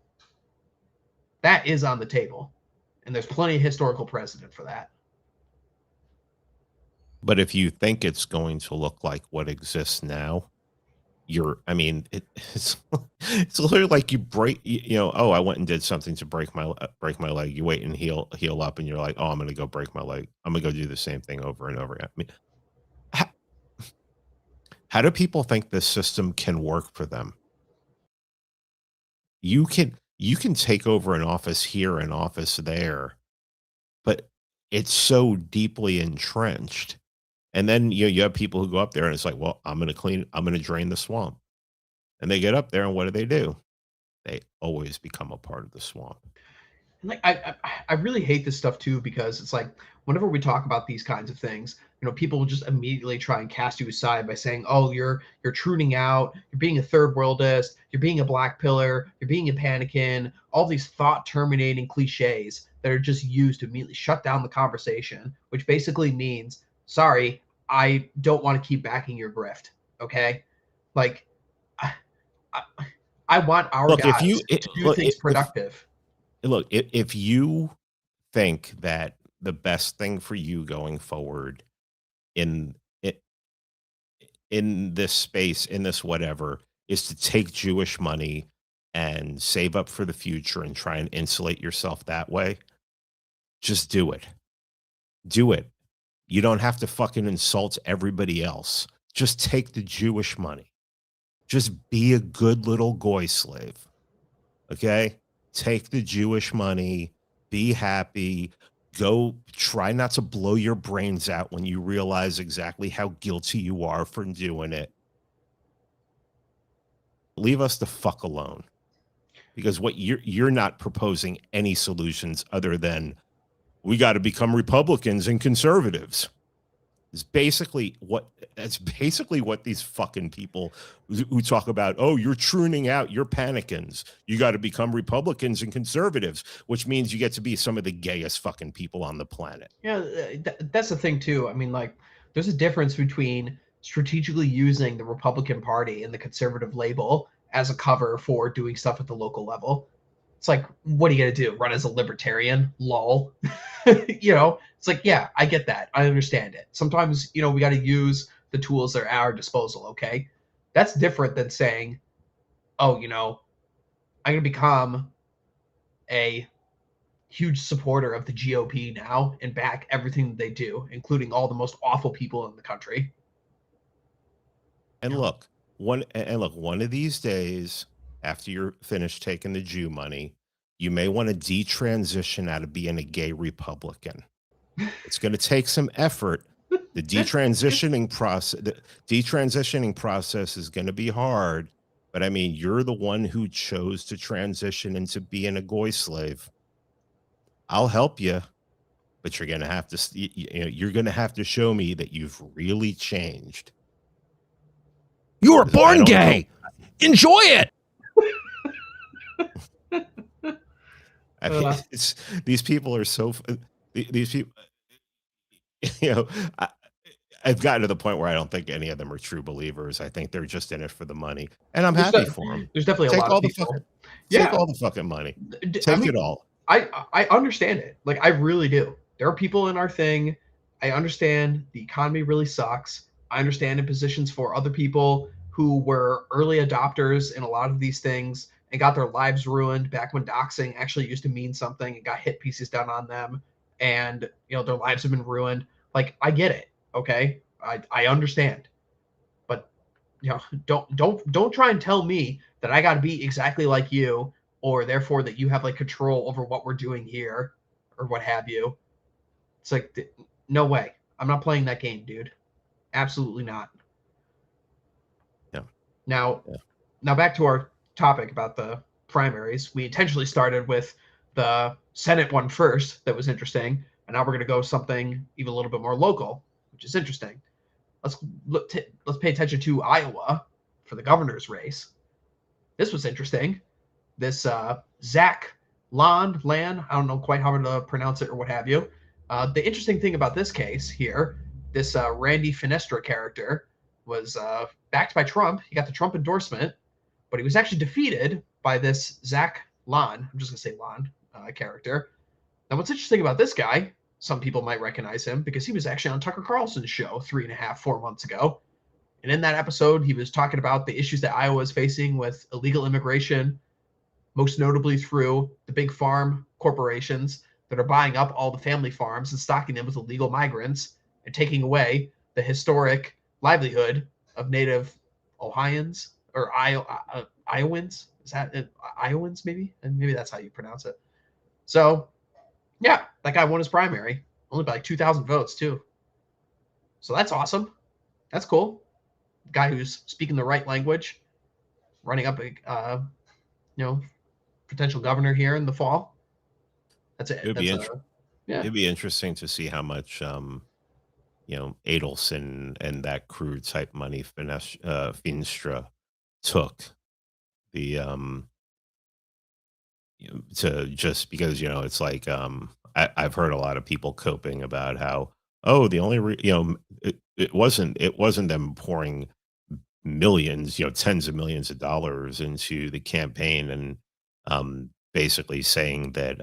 That is on the table. And there's plenty of historical precedent for that. But if you think it's going to look like what exists now, it's literally like you break, oh, I went and did something to break my leg. You wait and heal up, and you're like, oh, I'm going to go break my leg. I'm going to go do the same thing over and over again. I mean, how do people think this system can work for them? You can take over an office here, an office there, but it's so deeply entrenched. And then you have people who go up there and it's like, well, I'm going to drain the swamp. And they get up there and what do? They always become a part of the swamp. And like I really hate this stuff too, because it's like whenever we talk about these kinds of things, people will just immediately try and cast you aside by saying, oh, you're truding out, you're being a third worldist, you're being a black pillar, you're being a panikin, all these thought terminating cliches that are just used to immediately shut down the conversation, which basically means, sorry, I don't want to keep backing your grift. Okay. Like I want our guys to do things productive. If you think that the best thing for you going forward in this space, in this whatever, is to take Jewish money and save up for the future and try and insulate yourself that way, just do it. Do it. You don't have to fucking insult everybody else. Just take the Jewish money. Just be a good little goy slave. Okay? Take the Jewish money. Be happy. Go try not to blow your brains out when you realize exactly how guilty you are for doing it. Leave us the fuck alone. Because what you're not proposing any solutions other than we got to become Republicans and conservatives. It's basically what these fucking people who talk about, oh, you're tuning out, you're panicins. You got to become Republicans and conservatives, which means you get to be some of the gayest fucking people on the planet. Yeah, that's the thing too. I mean, like, there's a difference between strategically using the Republican Party and the conservative label as a cover for doing stuff at the local level. It's like, what are you going to do? Run as a libertarian? Lol. It's like, yeah, I get that. I understand it. Sometimes, we got to use the tools that are at our disposal, okay? That's different than saying, oh, I'm going to become a huge supporter of the GOP now and back everything that they do, including all the most awful people in the country. And look, one of these days, after you're finished taking the Jew money, you may want to detransition out of being a gay Republican. It's going to take some effort. The detransitioning process is going to be hard. But I mean, you're the one who chose to transition into being a goy slave. I'll help you, but you're going to have to, you're going to have to show me that you've really changed. You were born gay. Enjoy it. I mean, these people are so, these people, you know, I've gotten to the point where I don't think any of them are true believers. I think they're just in it for the money, and I'm happy for them. There's definitely a lot of people. Take all the fucking money. Take it all. I understand it. Like, I really do. There are people in our thing. I understand the economy really sucks. I understand impositions for other people who were early adopters in a lot of these things and got their lives ruined back when doxing actually used to mean something and got hit pieces done on them, and their lives have been ruined. Like, I get it. Okay, I understand, but don't try and tell me that I got to be exactly like you, or therefore that you have like control over what we're doing here, or what have you. It's like, no way. I'm not playing that game, dude. Absolutely not. Yeah. Now back to our topic about the primaries. We intentionally started with the Senate one first. That was interesting, and now we're going to go something even a little bit more local, which is interesting. Let's pay attention to Iowa for the governor's race. This was interesting. This Zach Land, I don't know quite how to pronounce it or what have you. The interesting thing about this case here, this Randy Finestra character was backed by Trump. He got the Trump endorsement, but he was actually defeated by this Zach Land, I'm just going to say Land character. Now, what's interesting about this guy, some people might recognize him because he was actually on Tucker Carlson's show 4 months ago. And in that episode, he was talking about the issues that Iowa is facing with illegal immigration, most notably through the big farm corporations that are buying up all the family farms and stocking them with illegal migrants and taking away the historic livelihood of native Ohioans or Iowans. Is that Iowans maybe? And maybe that's how you pronounce it. So, yeah, that guy won his primary, only by like 2,000 votes too. So that's awesome. That's cool. Guy who's speaking the right language, running up a, potential governor here in the fall. That's it. It'd be interesting to see how much, Adelson and that crew type money Finestra took the to just because it's like I've heard a lot of people coping about how the only it wasn't them pouring millions, tens of millions of dollars into the campaign and basically saying that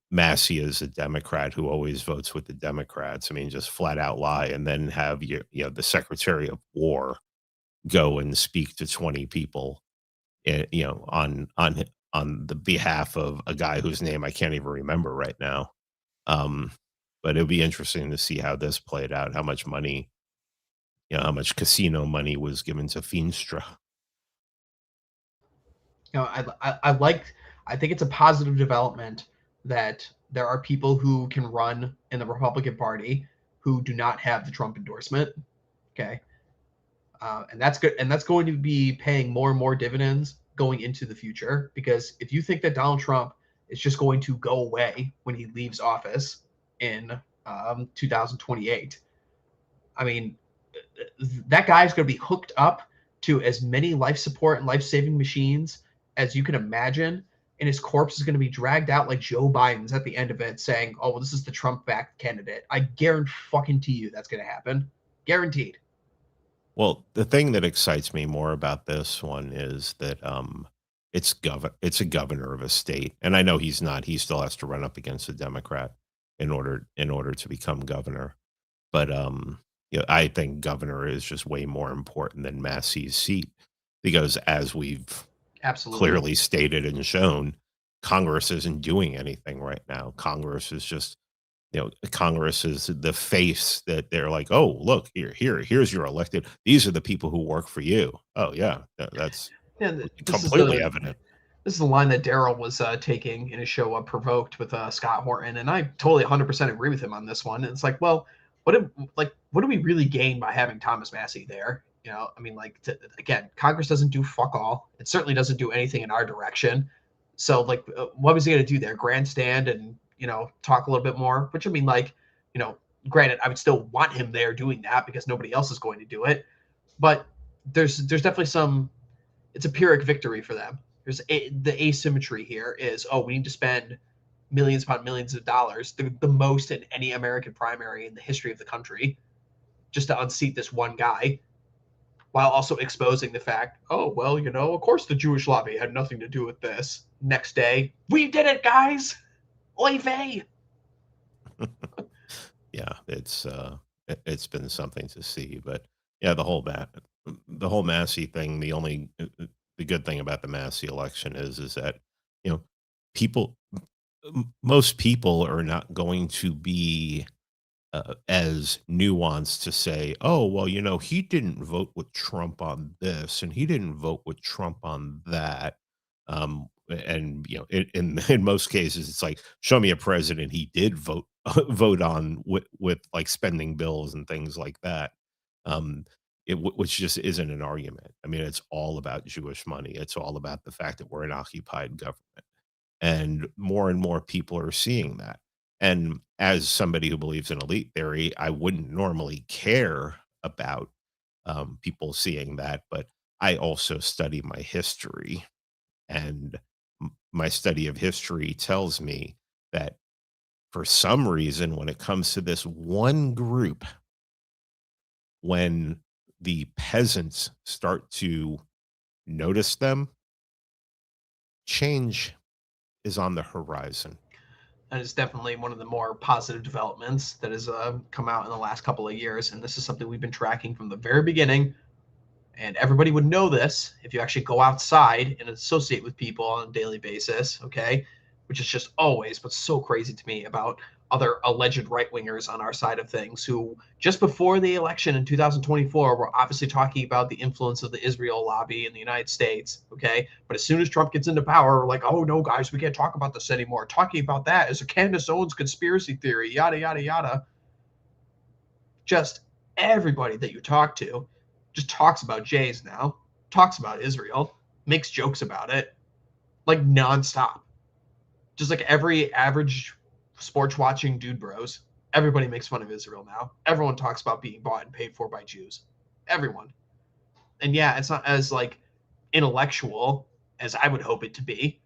Massey is a Democrat who always votes with the Democrats. I mean, just flat out lie, and then have the Secretary of War go and speak to 20 people, on the behalf of a guy whose name I can't even remember right now. But it'll be interesting to see how this played out, how much money, how much casino money was given to Finestra. I think it's a positive development that there are people who can run in the Republican Party who do not have the Trump endorsement. Okay. And that's good. And that's going to be paying more and more dividends going into the future, because if you think that Donald Trump is just going to go away when he leaves office in 2028, I mean, that guy's going to be hooked up to as many life support and life-saving machines as you can imagine, and his corpse is going to be dragged out like Joe Biden's at the end of it, saying, "Oh, well, this is the Trump-backed candidate." I guarantee you that's going to happen. Guaranteed. Well, the thing that excites me more about this one is that it's a governor of a state, and I know he still has to run up against a Democrat in order to become governor. But I think governor is just way more important than Massey's seat, because as we've absolutely clearly stated and shown, Congress isn't doing anything right now. Congress is just, Congress is the face that they're like, oh, look, here's your elected. These are the people who work for you. Oh yeah, that's Yeah, this is completely the evident. this is the line that Daryl was taking in his show Provoked with Scott Horton, and I totally 100% agree with him on this one. It's like, well, what do we really gain by having Thomas Massey there? I mean, again, Congress doesn't do fuck all. It certainly doesn't do anything in our direction. So, what was he going to do there? Grandstand and talk a little bit more? Which, I mean, granted, I would still want him there doing that because nobody else is going to do it. But there's definitely some. It's a Pyrrhic victory for them. The asymmetry here is, we need to spend millions upon millions of dollars, the most in any American primary in the history of the country, just to unseat this one guy, while also exposing the fact, of course the Jewish lobby had nothing to do with this. Next day, we did it, guys. Oy vey. Yeah, it's been something to see, but yeah, the whole Massey thing. The good thing about the Massey election is that you know people most people are not going to be as nuanced to say, oh, well, he didn't vote with Trump on this and he didn't vote with Trump on that. And in most cases, it's like, show me a president he did vote on with like spending bills and things like that. Um, which just isn't an argument. I mean, it's all about Jewish money. It's all about the fact that we're an occupied government, and more people are seeing that. And as somebody who believes in elite theory, I wouldn't normally care about people seeing that, but I also study my history, and my study of history tells me that for some reason, when it comes to this one group, when the peasants start to notice them, change is on the horizon. And it's definitely one of the more positive developments that has come out in the last couple of years. And this is something we've been tracking from the very beginning. And everybody would know this if you actually go outside and associate with people on a daily basis, okay? Which is just always what's so crazy to me about other alleged right-wingers on our side of things who just before the election in 2024 were obviously talking about the influence of the Israel lobby in the United States, okay? But as soon as Trump gets into power, we're like, oh no, guys, we can't talk about this anymore. Talking about that is a Candace Owens conspiracy theory, yada, yada, yada. Just everybody that you talk to just talks about Jays now, talks about Israel, makes jokes about it, like nonstop. Just like every average sports watching dude bros, everybody makes fun of Israel now. Everyone talks about being bought and paid for by Jews. Everyone. And yeah, it's not as intellectual as I would hope it to be,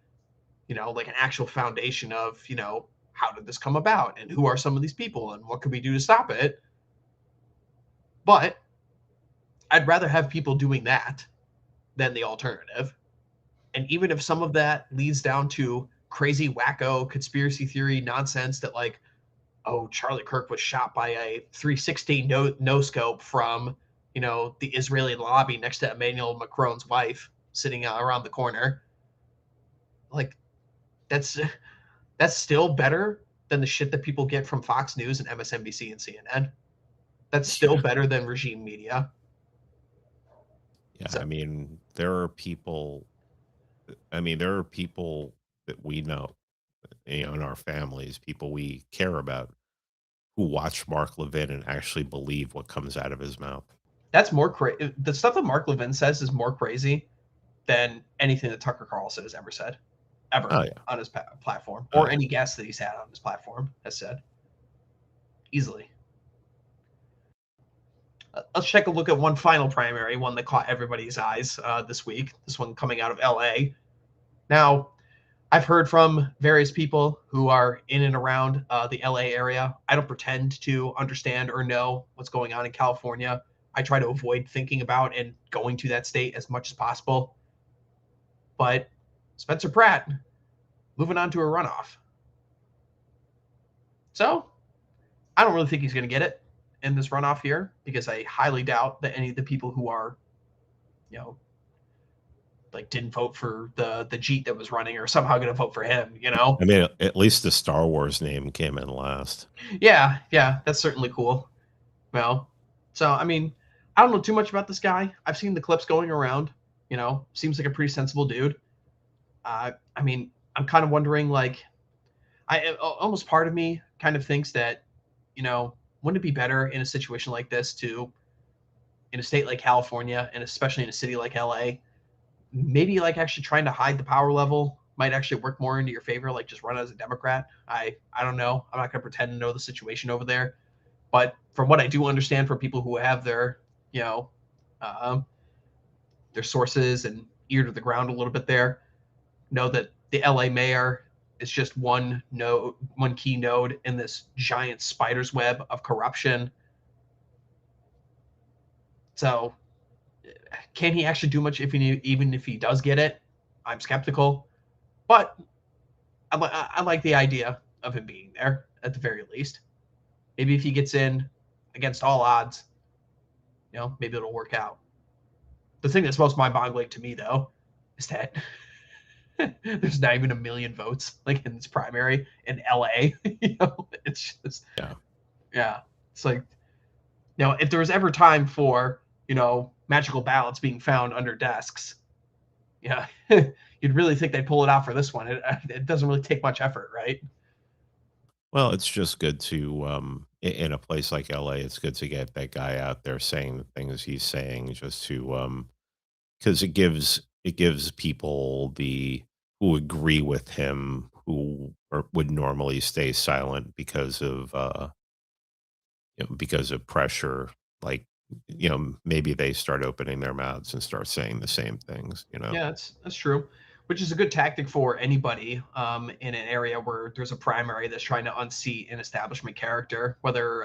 like an actual foundation of, how did this come about and who are some of these people and what can we do to stop it? But I'd rather have people doing that than the alternative. And even if some of that leads down to crazy wacko conspiracy theory nonsense that Charlie Kirk was shot by a 360 no scope from the Israeli lobby next to Emmanuel Macron's wife sitting around the corner, that's still better than the shit that people get from Fox News and MSNBC and CNN. That's still better than regime media. Yeah, so, I mean, there are people that we know, in our families, people we care about, who watch Mark Levin and actually believe what comes out of his mouth. That's more crazy. The stuff that Mark Levin says is more crazy than anything that Tucker Carlson has ever said, on his platform, or any guest that he's had on his platform has said. Easily. Let's take a look at one final primary, one that caught everybody's eyes this week. This one coming out of LA. Now, I've heard from various people who are in and around the LA area. I don't pretend to understand or know what's going on in California. I try to avoid thinking about and going to that state as much as possible. But Spencer Pratt moving on to a runoff. So I don't really think he's going to get it in this runoff here, because I highly doubt that any of the people who are, like didn't vote for the Jeet that was running, or somehow going to vote for him. You know? I mean, at least the Star Wars name came in last. Yeah, that's certainly cool. Well, so I mean, I don't know too much about this guy. I've seen the clips going around. You know, seems like a pretty sensible dude. I mean, I'm kind of wondering, like, almost part of me kind of thinks that, you know, wouldn't it be better in a situation like this to, in a state like California, and especially in a city like LA, maybe like actually trying to hide the power level might actually work more into your favor, like just run as a Democrat. I don't know. I'm not going to pretend to know the situation over there. But from what I do understand from people who have their, you know, their sources and ear to the ground a little bit there, know that the LA mayor is just one key node in this giant spider's web of corruption. So can he actually do much even if he does get it? I'm skeptical. But I like the idea of him being there at the very least. Maybe if he gets in against all odds, you know, maybe it'll work out. The thing that's most mind-boggling to me, though, is that there's not even 1 million votes like in this primary in LA. You know, it's just yeah. It's like, you know, if there was ever time for, you know, magical ballots being found under desks, yeah, you'd really think they'd pull it out for this one. It doesn't really take much effort, right? Well, it's just good to in a place like LA, it's good to get that guy out there saying the things he's saying, just to because it gives people who agree with him, who would normally stay silent because of because of pressure, like, maybe they start opening their mouths and start saying the same things. Yeah, that's true. Which is a good tactic for anybody in an area where there's a primary that's trying to unseat an establishment character, whether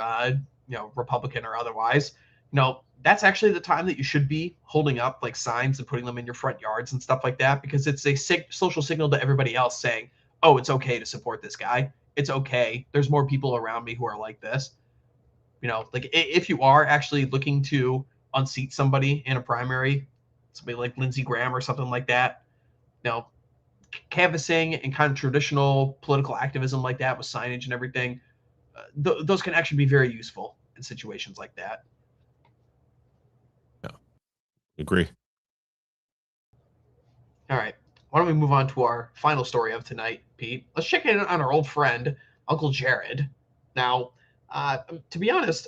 you know, Republican or otherwise. You know, that's actually the time that you should be holding up like signs and putting them in your front yards and stuff like that, because it's a social signal to everybody else saying, "Oh, it's okay to support this guy. It's okay. There's more people around me who are like this." You know, like if you are actually looking to unseat somebody in a primary, somebody like Lindsey Graham or something like that, you know, canvassing and kind of traditional political activism like that with signage and everything, those can actually be very useful in situations like that. Yeah, agree. All right. Why don't we move on to our final story of tonight, Pete? Let's check in on our old friend, Uncle Jared. Now, to be honest,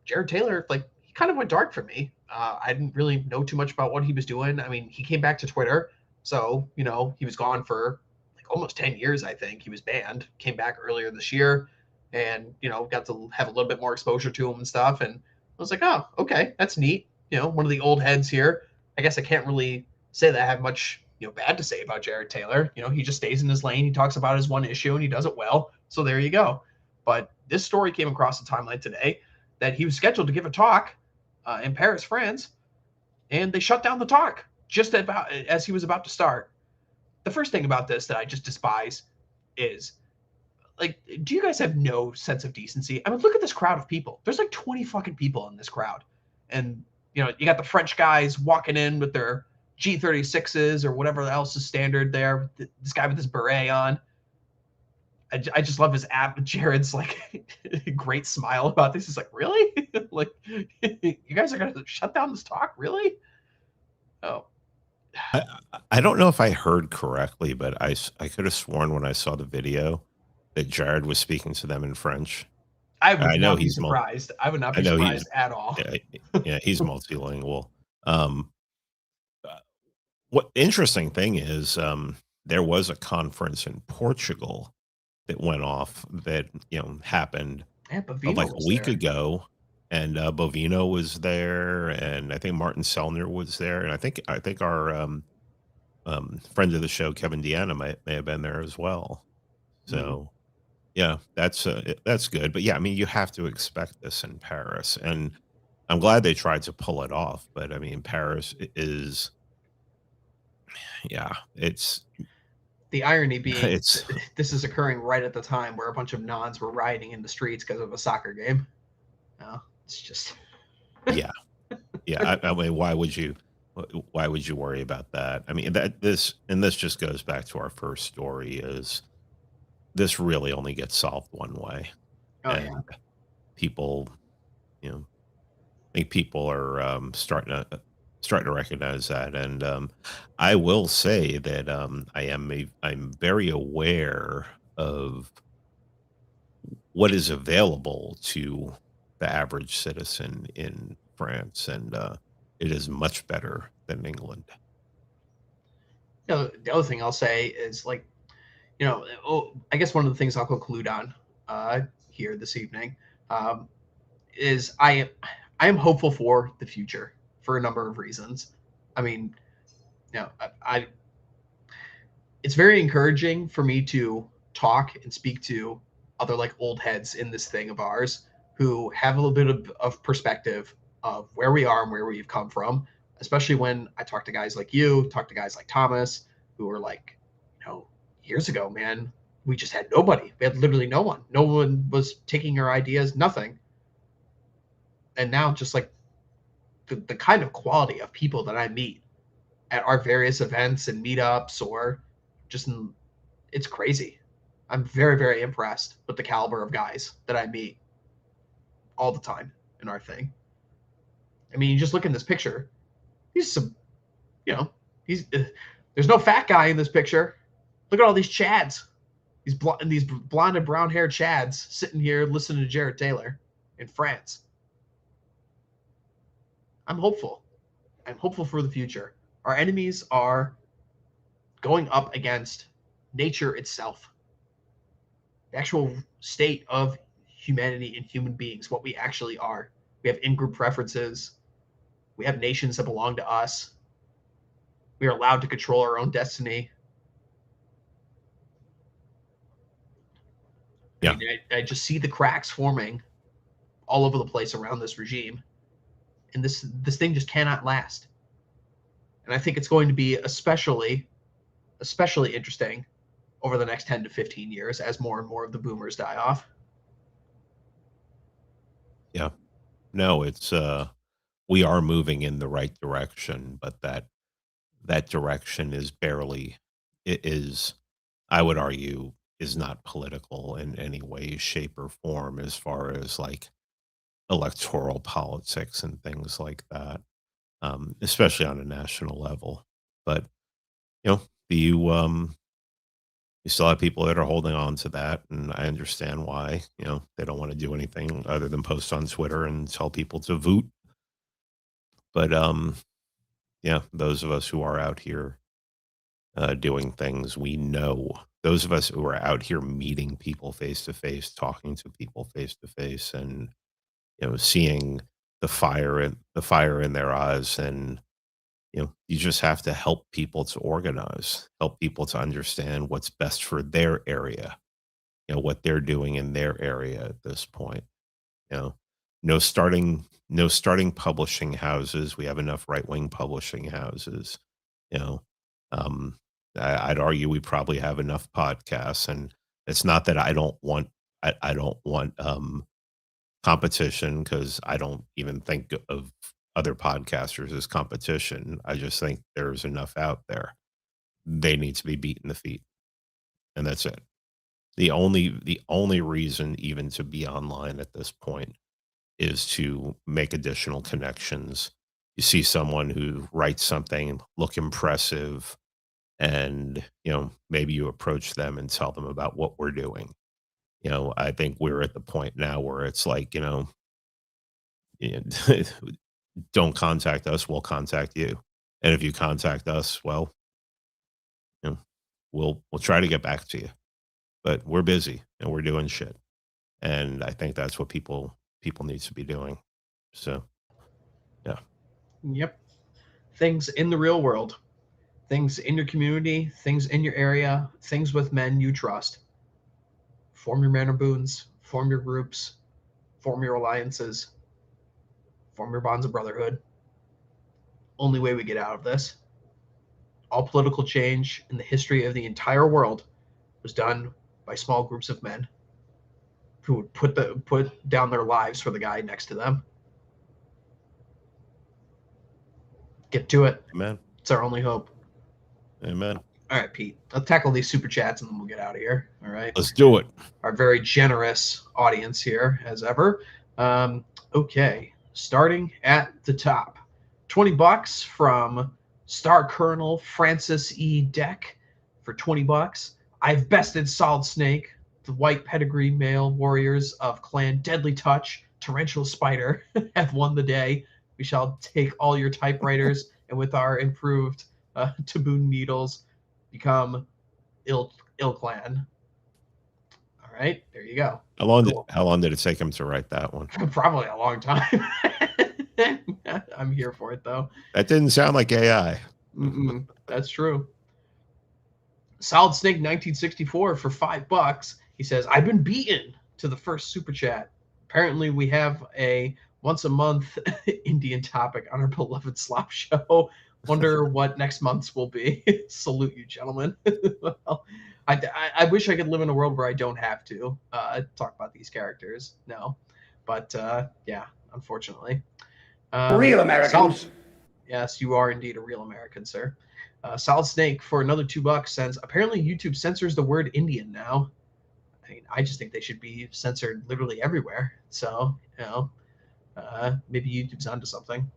Jared Taylor, like, he kind of went dark for me. I didn't really know too much about what he was doing. I mean, he came back to Twitter. So, you know, he was gone for like almost 10 years, I think. He was banned, came back earlier this year, and, you know, got to have a little bit more exposure to him and stuff. And I was like, oh, okay, that's neat. You know, one of the old heads here. I guess I can't really say that I have much, you know, bad to say about Jared Taylor. You know, he just stays in his lane. He talks about his one issue and he does it well. So there you go. But this story came across the timeline today that he was scheduled to give a talk in Paris, France, and they shut down the talk just about as he was about to start. The first thing about this that I just despise is, like, do you guys have no sense of decency? I mean, look at this crowd of people. There's like 20 fucking people in this crowd. And, you know, you got the French guys walking in with their G36s or whatever else is standard there. This guy with his beret on. I just love his app. Jared's like great smile about this. He's like, really? Like, you guys are going to shut down this talk? Really? Oh, I don't know if I heard correctly, but I could have sworn when I saw the video that Jared was speaking to them in French. I would I know not be he's surprised. I would not be I know surprised at all. yeah, he's multilingual. Um, what interesting thing is, there was a conference in Portugal that went off that happened Yeah, Bavino like a was week there. ago, and Bovino was there, and I think Martin Sellner was there, and I think our friend of the show Kevin Deanna may have been there as well. So yeah, that's good. But yeah, I mean, you have to expect this in Paris, and I'm glad they tried to pull it off. But I mean, Paris is, yeah, The irony being, it's this is occurring right at the time where a bunch of nuns were rioting in the streets because of a soccer game. It's just yeah, yeah. I mean, why would you Why would you worry about that? I mean, this just goes back to our first story. Is this really only gets solved one way? Oh yeah. And people, you know, I think people are starting to recognize that. And I will say that I'm very aware of what is available to the average citizen in France, and it is much better than England. The other thing I'll say is like, I guess one of the things I'll conclude on here this evening um, is I am hopeful for the future for a number of reasons. I mean, I it's very encouraging for me to talk and speak to other like old heads in this thing of ours who have a little bit of perspective of where we are and where we've come from, especially when I talk to guys like you, talk to guys like Thomas, who are like, years ago, man, we just had nobody. We had literally no one. No one was taking our ideas, nothing. And now just like the kind of quality of people that I meet at our various events and meetups or just it's crazy. I'm very, very impressed with the caliber of guys that I meet all the time in our thing. I mean, you just look in this picture. He's some, he's there's no fat guy in this picture. Look at all these chads, these blonde and brown haired chads sitting here listening to Jared Taylor in France. I'm hopeful. I'm hopeful for the future. Our enemies are going up against nature itself, the actual state of humanity and human beings, what we actually are. We have in-group preferences. We have nations that belong to us. We are allowed to control our own destiny. Yeah. I mean, I just see the cracks forming all over the place around this regime, and this thing just cannot last. And I think it's going to be especially interesting over the next 10 to 15 years as more and more of the boomers die off. Yeah. No, it's we are moving in the right direction, but that direction is barely it is I would argue is not political in any way, shape, or form as far as like electoral politics and things like that. Especially on a national level. But you know, you still have people that are holding on to that, and I understand why. They don't want to do anything other than post on Twitter and tell people to vote. But yeah, those of us who are out here doing things, we know those of us who are out here meeting people face to face, talking to people face to face, and seeing the fire in their eyes, and you just have to help people to organize, help people to understand what's best for their area, what they're doing in their area at this point. You know, no starting publishing houses. We have enough right-wing publishing houses. You know, um, I'd argue we probably have enough podcasts, and it's not that I don't want competition, because I don't even think of other podcasters as competition. I just think there's enough out there. They need to be beaten the feet, and that's it. The only reason even to be online at this point is to make additional connections. You see someone who writes something, look impressive, and maybe you approach them and tell them about what we're doing. I think we're at the point now where it's like, don't contact us, we'll contact you. And if you contact us, well, you know, we'll try to get back to you. But we're busy and we're doing shit. And I think that's what people need to be doing. So yeah. Yep. Things in the real world, things in your community, things in your area, things with men you trust. Form your manaboons, form your groups, form your alliances, form your bonds of brotherhood. Only way we get out of this. All political change in the history of the entire world was done by small groups of men who would put down their lives for the guy next to them. Get to it. Amen. It's our only hope. Amen. All right, Pete. Let's tackle these super chats and then we'll get out of here. All right. Let's do it. Our very generous audience here, as ever. Okay. Starting at the top. $20 from Star Colonel Francis E. Deck for $20. I've bested Solid Snake, the white pedigree male warriors of Clan Deadly Touch, Torrential Spider, have won the day. We shall take all your typewriters and with our improved Taboon needles become ill Clan. All right, there you go. How long did it take him to write that one? Probably a long time. I'm here for it though. That didn't sound like AI. That's true. Solid Snake 1964 for $5. He says, I've been beaten to the first super chat. Apparently we have a once a month Indian topic on our beloved slop show. Wonder what next month's will be. Salute you, gentlemen. Well, I wish I could live in a world where I don't have to talk about these characters. No. But yeah, unfortunately. Real Americans. Yes, you are indeed a real American, sir. Solid Snake for another $2 sends, apparently YouTube censors the word Indian now. I mean, I just think they should be censored literally everywhere. So, you know, maybe YouTube's onto something.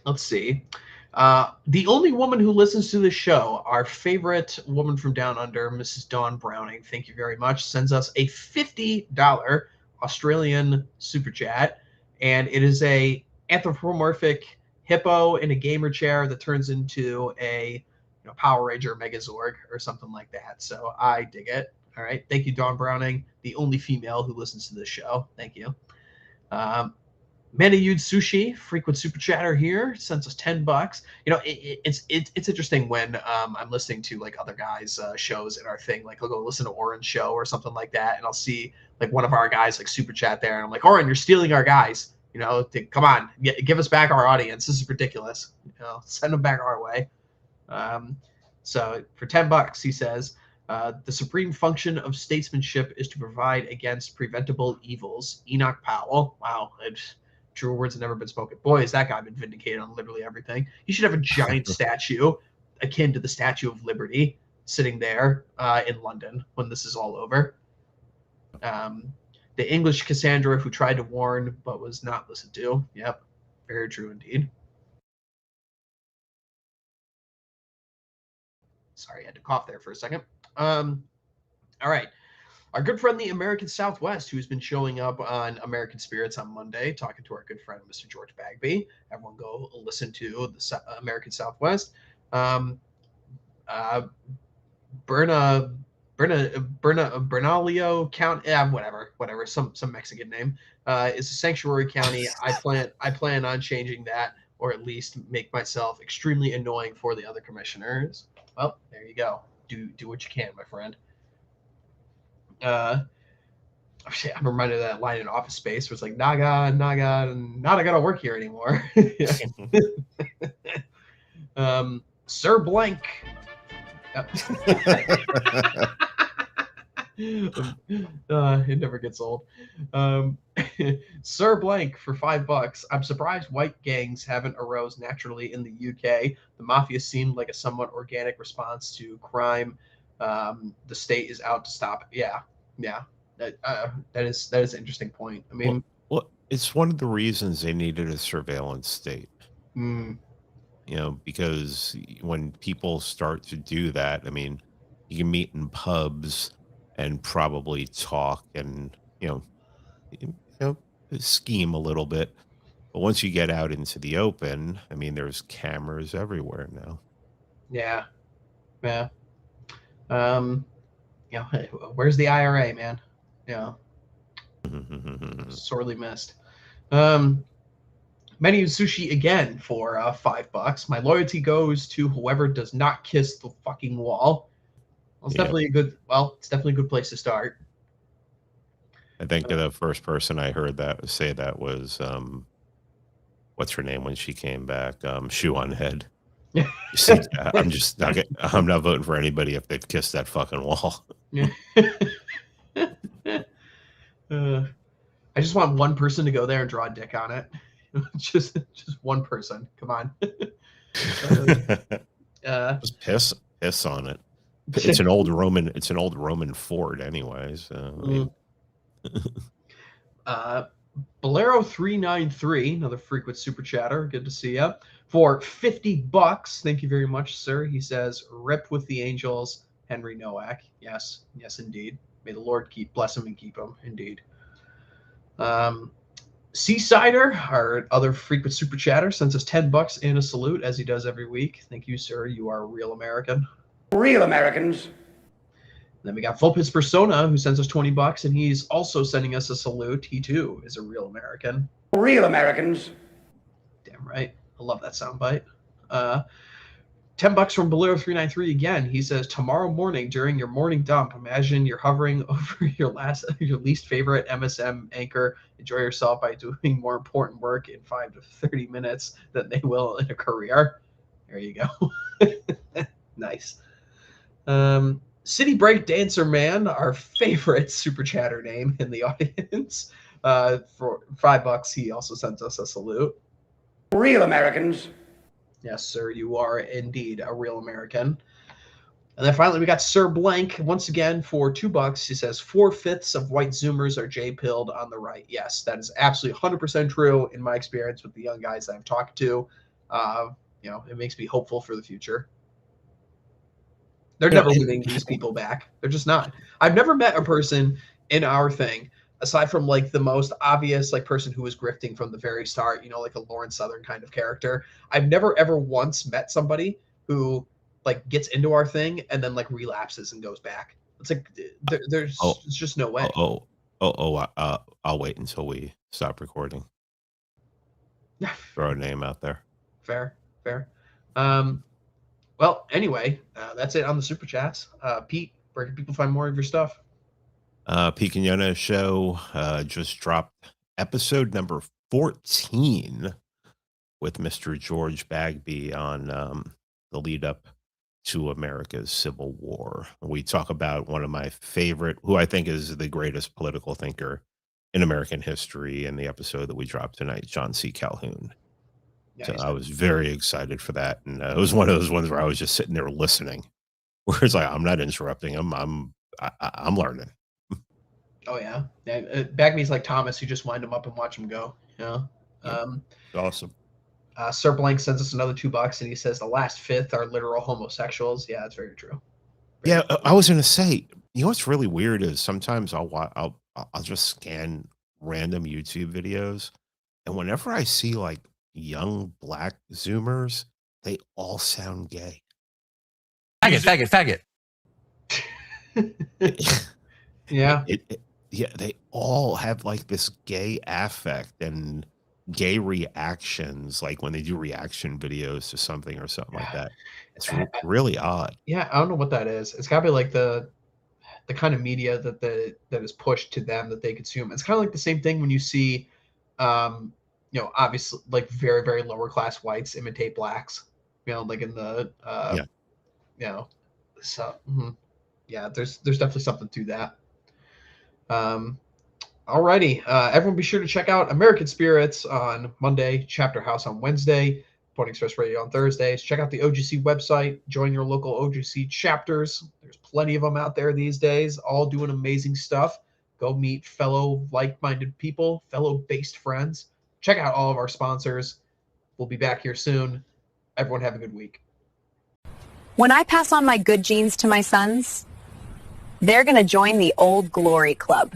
Let's see. The only woman who listens to the show, our favorite woman from Down Under, Mrs. Dawn Browning, thank you very much, sends us a $50 Australian super chat. And it is a anthropomorphic hippo in a gamer chair that turns into a Power Ranger Megazord or something like that. So I dig it. All right. Thank you, Dawn Browning, the only female who listens to this show. Thank you. Manayud Sushi, frequent super chatter here, sends us $10. It's interesting when I'm listening to like other guys' shows in our thing. Like I'll go listen to Orange Show or something like that, and I'll see like one of our guys like super chat there, and I'm like, Oren, you're stealing our guys. Come on, give us back our audience. This is ridiculous. Send them back our way. So for $10, he says, the supreme function of statesmanship is to provide against preventable evils. Enoch Powell. Wow. Truer words have never been spoken. Boy, has that guy been vindicated on literally everything. He should have a giant statue akin to the Statue of Liberty sitting there in London when this is all over. The English Cassandra who tried to warn but was not listened to. Yep. Very true indeed. Sorry, I had to cough there for a second. All right. Our good friend, the American Southwest, who's been showing up on American Spirits on Monday, talking to our good friend, Mr. George Bagby. Everyone go listen to the American Southwest. Bernalillo County, whatever, some Mexican name, is a sanctuary county. I plan on changing that, or at least make myself extremely annoying for the other commissioners. Well, there you go. Do what you can, my friend. I'm reminded of that line in Office Space where it's like Naga, not gonna work here anymore. Sir Blank. It never gets old. Sir Blank for $5. I'm surprised white gangs haven't arose naturally in the UK. The mafia seemed like a somewhat organic response to crime. The state is out to stop it. Yeah. That is an interesting point. I mean, well, it's one of the reasons they needed a surveillance state. Because when people start to do that, I mean, you can meet in pubs and probably talk and scheme a little bit, but once you get out into the open, I mean, there's cameras everywhere now. Yeah. Where's the IRA, man? Sorely missed. Menu Sushi again for $5. My loyalty goes to whoever does not kiss the fucking wall. Well, it's definitely a good place to start. I think the first person I heard say that was what's her name when she came back? Shoe on Head. You see, I'm not voting for anybody if they've kissed that fucking wall. I just want one person to go there and draw a dick on it. just one person. Come on. Just piss on it. It's an old Roman fort, anyways. Bolero 393, another frequent super chatter. Good to see you. For $50. Thank you very much, sir. He says, "Rip with the Angels, Henry Nowak." Yes, indeed. May the Lord bless him and keep him. Indeed. Seasider, our other frequent super chatter, sends us $10 and a salute, as he does every week. Thank you, sir. You are a real American. Real Americans. Then we got Fulpis Persona, who sends us $20, and he's also sending us a salute. He too is a real American. Real Americans. Damn right. I love that soundbite. $10 from Bolero 393 again. He says, "Tomorrow morning during your morning dump, imagine you're hovering over your least favorite MSM anchor. Enjoy yourself by doing more important work in 5 to 30 minutes than they will in a career." There you go. Nice. City Break Dancer Man, our favorite super chatter name in the audience. For $5, he also sends us a salute. Real Americans. Yes, sir, you are indeed a real American. And then finally, we got Sir Blank once again for $2. He says 4/5 of white Zoomers are J-pilled on the right. Yes, that is absolutely 100% true in my experience with the young guys that I've talked to. It makes me hopeful for the future. They're never winning these people back. They're just not. I've never met a person in our thing, aside from like the most obvious like person who was grifting from the very start, like a Lauren Southern kind of character. I've never ever once met somebody who like gets into our thing and then like relapses and goes back. It's like there's just no way. I'll wait until we stop recording. Throw a name out there. Fair. Well, anyway, that's it on the super chats. Pete, where can people find more of your stuff? Pete Quinones show just dropped episode number 14 with Mr. George Bagby on the lead up to America's Civil War. We talk about one of my favorite, who I think is the greatest political thinker in American history, in the episode that we dropped tonight, John C. Calhoun. Nice. So I was very excited for that, and it was one of those ones where I was just sitting there listening. Where it's like, I'm not interrupting him. I'm learning. Oh yeah. Bagby's like Thomas. You just wind him up and watch him go. Awesome. Sir Blank sends us another $2, and he says the last fifth are literal homosexuals. Yeah, that's very true. I was gonna say, what's really weird is sometimes I'll just scan random YouTube videos, and whenever I see like young black Zoomers, they all sound gay. Faggot. Yeah. They all have like this gay affect and gay reactions, like when they do reaction videos to something or something like that. It's really odd. Yeah, I don't know what that is. It's got to be like the kind of media that is pushed to them that they consume. It's kind of like the same thing when you see obviously like very, very lower class whites imitate blacks, like in the so there's definitely something to that. Alrighty, everyone be sure to check out American Spirits on Monday, Chapter House on Wednesday, Pony Express Radio on Thursdays. Check out the OGC website, join your local OGC chapters. There's plenty of them out there these days, all doing amazing stuff. Go meet fellow like-minded people, fellow based friends. Check out all of our sponsors. We'll be back here soon. Everyone have a good week. When I pass on my good genes to my sons, they're going to join the Old Glory Club.